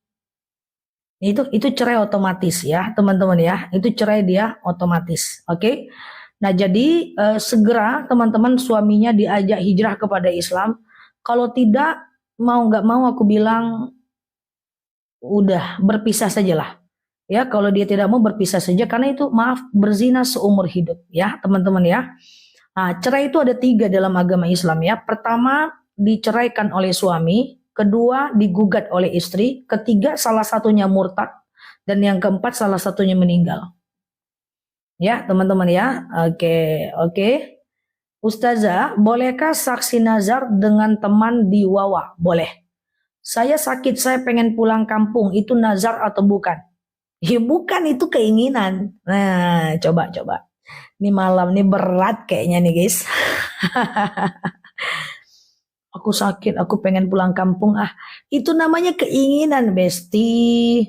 Itu cerai otomatis ya, teman-teman ya. Itu cerai dia otomatis. Oke. Nah, jadi segera teman-teman suaminya diajak hijrah kepada Islam. Kalau tidak, mau nggak mau aku bilang udah berpisah sajalah. Ya, kalau dia tidak mau berpisah saja, karena itu maaf, berzina seumur hidup ya teman-teman ya. Nah, cerai itu ada 3 dalam agama Islam ya. Pertama, diceraikan oleh suami. Kedua, digugat oleh istri. Ketiga, salah satunya murtad. Dan yang keempat, salah satunya meninggal. Ya teman-teman ya. Oke. Ustazah, bolehkah saksi nazar dengan teman di Wawa? Boleh. Saya sakit, saya pengen pulang kampung. Itu nazar atau bukan? Ya bukan, itu keinginan. Nah, coba. Ini malam ini berat kayaknya nih guys. Aku sakit, aku pengen pulang kampung. Itu namanya keinginan, Besti.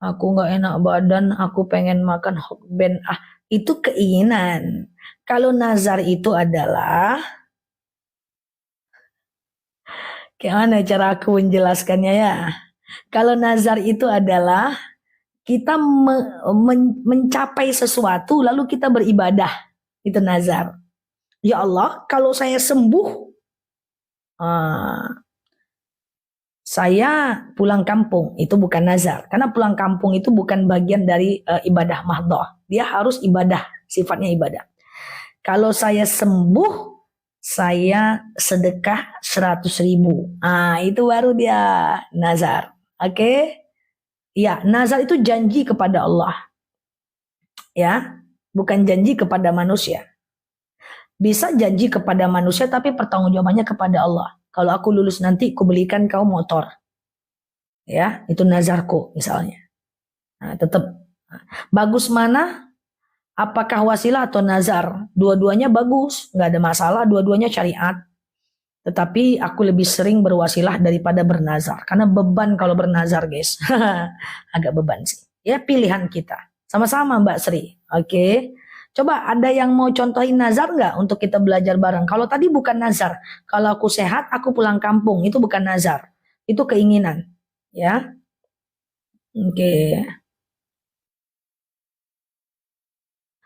Aku nggak enak badan, aku pengen makan hokben. Itu keinginan. Kalau nazar itu adalah, kayak mana cara aku menjelaskannya ya? Kalau nazar itu adalah kita mencapai sesuatu lalu kita beribadah. Itu nazar. Ya Allah, kalau saya sembuh, saya pulang kampung. Itu bukan nazar. Karena pulang kampung itu bukan bagian dari ibadah mahdhah. Dia harus ibadah, sifatnya ibadah. Kalau saya sembuh, saya sedekah 100.000. Itu baru dia nazar. Oke? Ya, nazar itu janji kepada Allah. Ya, bukan janji kepada manusia. Bisa janji kepada manusia tapi pertanggungjawabannya kepada Allah. Kalau aku lulus nanti, aku belikan kau motor. Ya, itu nazarku misalnya. Tetap. Bagus mana? Apakah wasilah atau nazar? Dua-duanya bagus, nggak ada masalah. Dua-duanya syariat. Tetapi aku lebih sering berwasilah daripada bernazar. Karena beban kalau bernazar guys. Agak beban sih. Ya pilihan kita. Sama-sama Mbak Sri. Oke. Coba ada yang mau contohin nazar nggak untuk kita belajar bareng? Kalau tadi bukan nazar. Kalau aku sehat, aku pulang kampung. Itu bukan nazar. Itu keinginan. Ya. Oke.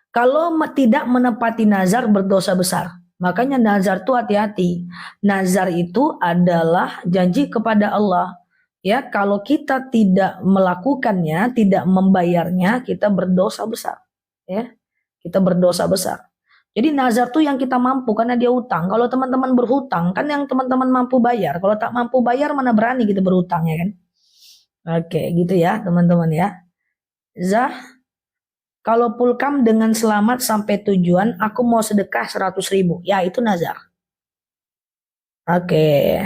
Kalau tidak menepati nazar berdosa besar. Makanya nazar itu hati-hati. Nazar itu adalah janji kepada Allah. Ya, kalau kita tidak melakukannya, tidak membayarnya, kita berdosa besar. Ya, kita berdosa besar. Jadi nazar tuh yang kita mampu karena dia utang. Kalau teman-teman berhutang, kan yang teman-teman mampu bayar. Kalau tak mampu bayar, mana berani kita berhutang ya kan? Oke, gitu ya teman-teman ya. Kalau pulkam dengan selamat sampai tujuan, aku mau sedekah 100.000. Ya, itu nazar. Oke.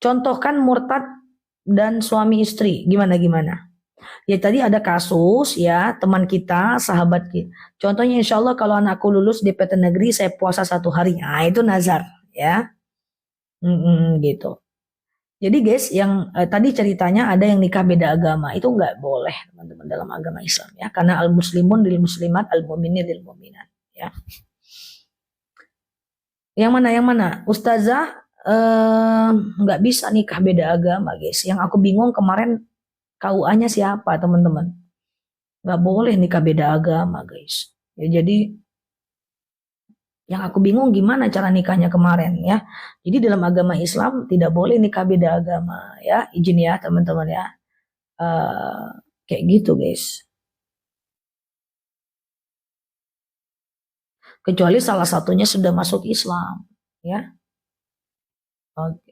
Contohkan murtad dan suami istri. Gimana? Ya tadi ada kasus ya, teman kita, sahabat kita. Contohnya insya Allah kalau anakku lulus di PT Negeri, saya puasa 1 hari. Itu nazar ya. Gitu. Jadi guys, yang tadi ceritanya ada yang nikah beda agama, itu nggak boleh teman-teman dalam agama Islam ya, karena al muslimun lil muslimat, al mu'minin lil mu'minat ya. Yang mana? Ustazah nggak bisa nikah beda agama guys. Yang aku bingung kemarin KUA-nya siapa teman-teman? Nggak boleh nikah beda agama guys. Ya jadi yang aku bingung gimana cara nikahnya kemarin ya. Jadi dalam agama Islam tidak boleh nikah beda agama ya. Izin ya teman-teman ya. Kayak gitu guys. Kecuali salah satunya sudah masuk Islam ya.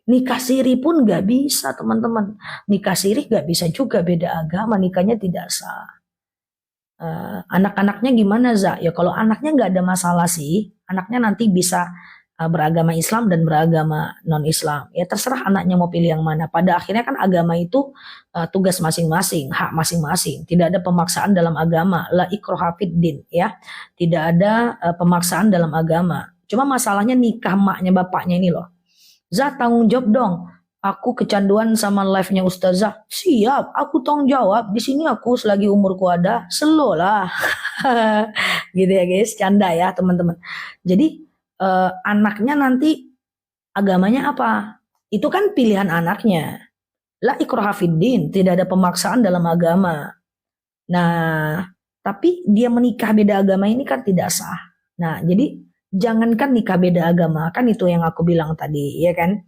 Nikah siri pun nggak bisa teman-teman. Nikah siri nggak bisa juga beda agama. Nikahnya tidak sah. Anak-anaknya gimana Za? Ya kalau anaknya nggak ada masalah sih, anaknya nanti bisa beragama Islam dan beragama non-Islam. Ya terserah anaknya mau pilih yang mana. Pada akhirnya kan agama itu tugas masing-masing, hak masing-masing. Tidak ada pemaksaan dalam agama. La ikraha fid din ya. Tidak ada pemaksaan dalam agama. Cuma masalahnya nikah maknya bapaknya ini loh. Za tanggung jawab dong. Aku kecanduan sama live-nya Ustazah. Siap, aku tanggung jawab. Di sini aku selagi umurku ada, slow lah. Gitu ya guys, canda ya teman-teman. Jadi anaknya nanti agamanya apa? Itu kan pilihan anaknya. La ikraha fiddin, tidak ada pemaksaan dalam agama. Nah, tapi dia menikah beda agama ini kan tidak sah. Nah, jadi jangankan nikah beda agama, kan itu yang aku bilang tadi, ya kan?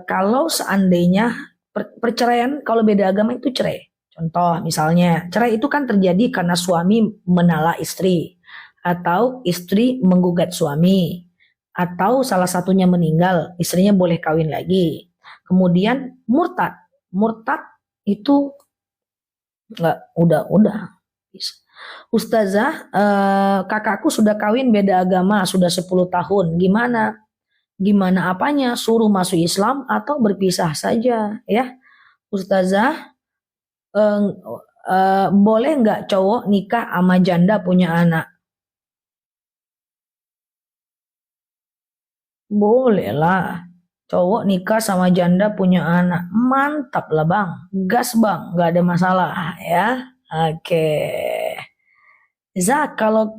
Kalau seandainya perceraian kalau beda agama itu cerai. Contoh misalnya cerai itu kan terjadi karena suami menala istri atau istri menggugat suami atau salah satunya meninggal, istrinya boleh kawin lagi. Kemudian murtad itu nggak udah Ustazah, kakakku sudah kawin beda agama sudah 10 tahun. Gimana? Gimana apanya? Suruh masuk Islam atau berpisah saja ya? Ustazah, eh, boleh nggak cowok nikah sama janda punya anak? Boleh lah. Cowok nikah sama janda punya anak. Mantap lah bang. Gas bang. Nggak ada masalah ya. Oke. Zak, kalau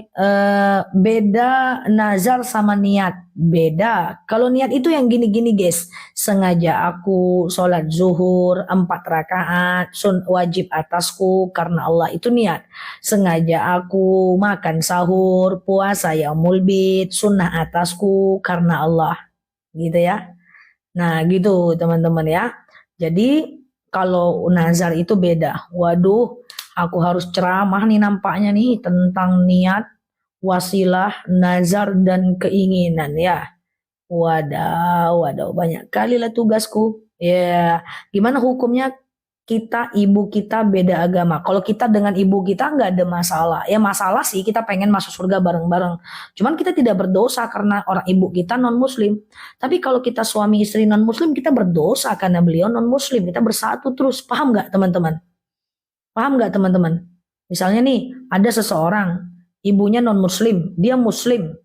beda nazar sama niat, beda. Kalau niat itu yang gini-gini guys, sengaja aku sholat zuhur 4 rakaat, wajib atasku karena Allah itu niat. Sengaja aku makan sahur, puasa yaumul bid, sunnah atasku karena Allah, gitu ya. Nah gitu teman-teman ya. Jadi kalau nazar itu beda. Waduh, aku harus ceramah nih nampaknya nih tentang niat, wasilah, nazar, dan keinginan ya. Waduh, waduh, banyak kali lah tugasku. Ya, gimana hukumnya kita, ibu kita beda agama. Kalau kita dengan ibu kita nggak ada masalah. Ya masalah sih kita pengen masuk surga bareng-bareng. Cuman kita tidak berdosa karena orang ibu kita non muslim. Tapi kalau kita suami istri non muslim kita berdosa karena beliau non muslim. Kita bersatu terus. Paham nggak teman-teman? Paham nggak teman-teman? Misalnya nih ada seseorang ibunya non muslim, dia muslim.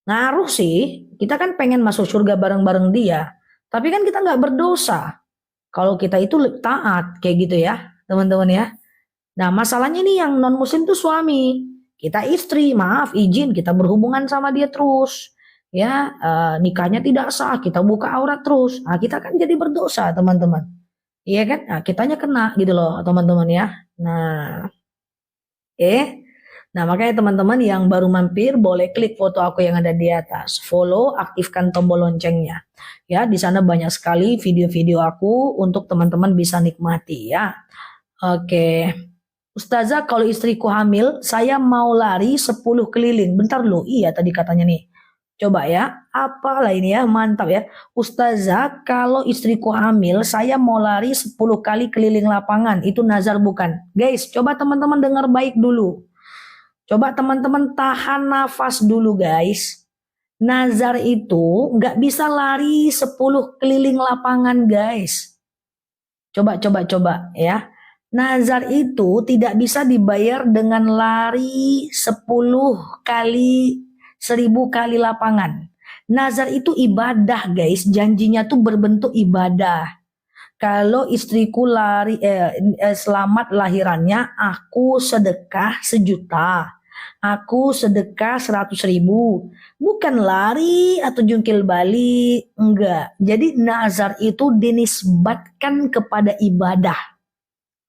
Ngaruh sih. Kita kan pengen masuk surga bareng-bareng dia. Tapi kan kita nggak berdosa. Kalau kita itu taat kayak gitu ya, teman-teman ya. Nah, masalahnya nih yang non muslim tuh suami. Kita istri, maaf izin kita berhubungan sama dia terus. Ya, nikahnya tidak sah, kita buka aurat terus. Nah, kita kan jadi berdosa, teman-teman. Iya kan? Nah, kitanya kena gitu loh, teman-teman ya. Nah, Nah, makanya teman-teman yang baru mampir boleh klik foto aku yang ada di atas. Follow, aktifkan tombol loncengnya. Ya, di sana banyak sekali video-video aku untuk teman-teman bisa nikmati ya. Oke. Ustazah, kalau istriku hamil, saya mau lari 10 keliling. Bentar loh, iya tadi katanya nih. Coba ya, apalah ini ya, mantap ya. Ustazah, kalau istriku hamil, saya mau lari 10 kali keliling lapangan. Itu nazar bukan? Guys, coba teman-teman dengar baik dulu. Coba teman-teman tahan nafas dulu guys. Nazar itu nggak bisa lari 10 keliling lapangan guys. Coba ya. Nazar itu tidak bisa dibayar dengan lari 10 kali, 1000 kali lapangan. Nazar itu ibadah guys, janjinya tuh berbentuk ibadah. Kalau istriku selamat lahirannya, aku sedekah 1 juta. Aku sedekah 100.000. Bukan lari atau jungkil balik. Enggak. Jadi nazar itu dinisbatkan kepada ibadah.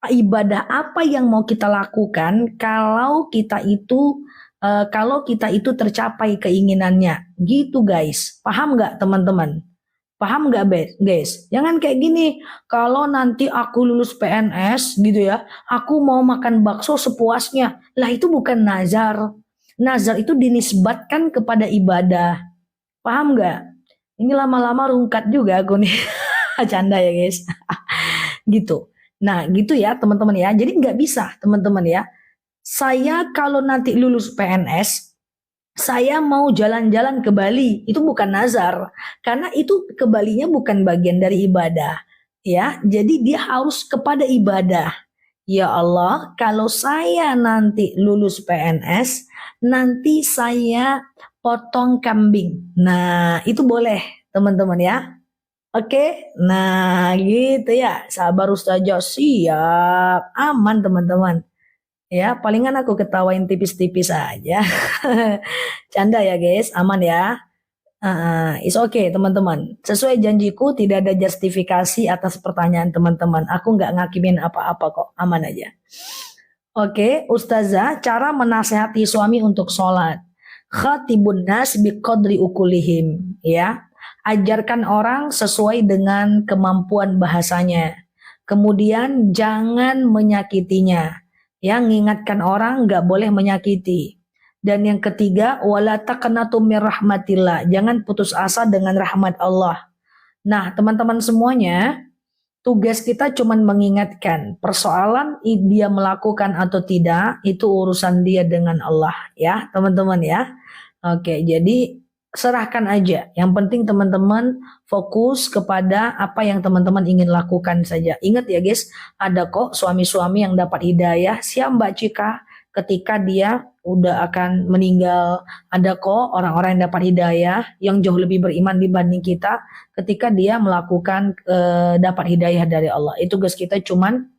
Ibadah apa yang mau kita lakukan kalau kita itu tercapai keinginannya. Gitu guys. Paham nggak teman-teman? Paham nggak guys? Jangan kayak gini. Kalau nanti aku lulus PNS gitu ya, aku mau makan bakso sepuasnya. Lah itu bukan nazar. Nazar itu dinisbatkan kepada ibadah. Paham nggak? Ini lama-lama rungkat juga aku nih. Canda ya guys. Gitu. Nah gitu ya teman-teman ya. Jadi nggak bisa teman-teman ya. Saya kalau nanti lulus PNS, saya mau jalan-jalan ke Bali, itu bukan nazar, karena itu ke Balinya bukan bagian dari ibadah, ya. Jadi dia harus kepada ibadah. Ya Allah, kalau saya nanti lulus PNS, nanti saya potong kambing. Nah, itu boleh, teman-teman ya. Oke, nah gitu ya. Sabar Ustazah, siap, aman teman-teman. Ya, palingan aku ketawain tipis-tipis aja. Canda ya guys, aman ya. It's okay teman-teman. Sesuai janjiku tidak ada justifikasi atas pertanyaan teman-teman. Aku nggak ngakimin apa-apa kok, aman aja. Oke, Ustazah, cara menasehati suami untuk sholat. Khatibun nas biqadri ukulihim. Ya, ajarkan orang sesuai dengan kemampuan bahasanya. Kemudian jangan menyakitinya. Yang mengingatkan orang nggak boleh menyakiti. Dan yang ketiga, wala taqnatu mir rahmatillah. Jangan putus asa dengan rahmat Allah. Nah, teman-teman semuanya, Tugas kita cuman mengingatkan. Persoalan dia melakukan atau tidak itu urusan dia dengan Allah ya, teman-teman ya. Oke, jadi serahkan aja. Yang penting teman-teman fokus kepada apa yang teman-teman ingin lakukan saja. Ingat ya guys, ada kok suami-suami yang dapat hidayah. Siap Mbak Cika, ketika dia udah akan meninggal. Ada kok orang-orang yang dapat hidayah yang jauh lebih beriman dibanding kita ketika dia melakukan dapat hidayah dari Allah. Itu guys, kita cuman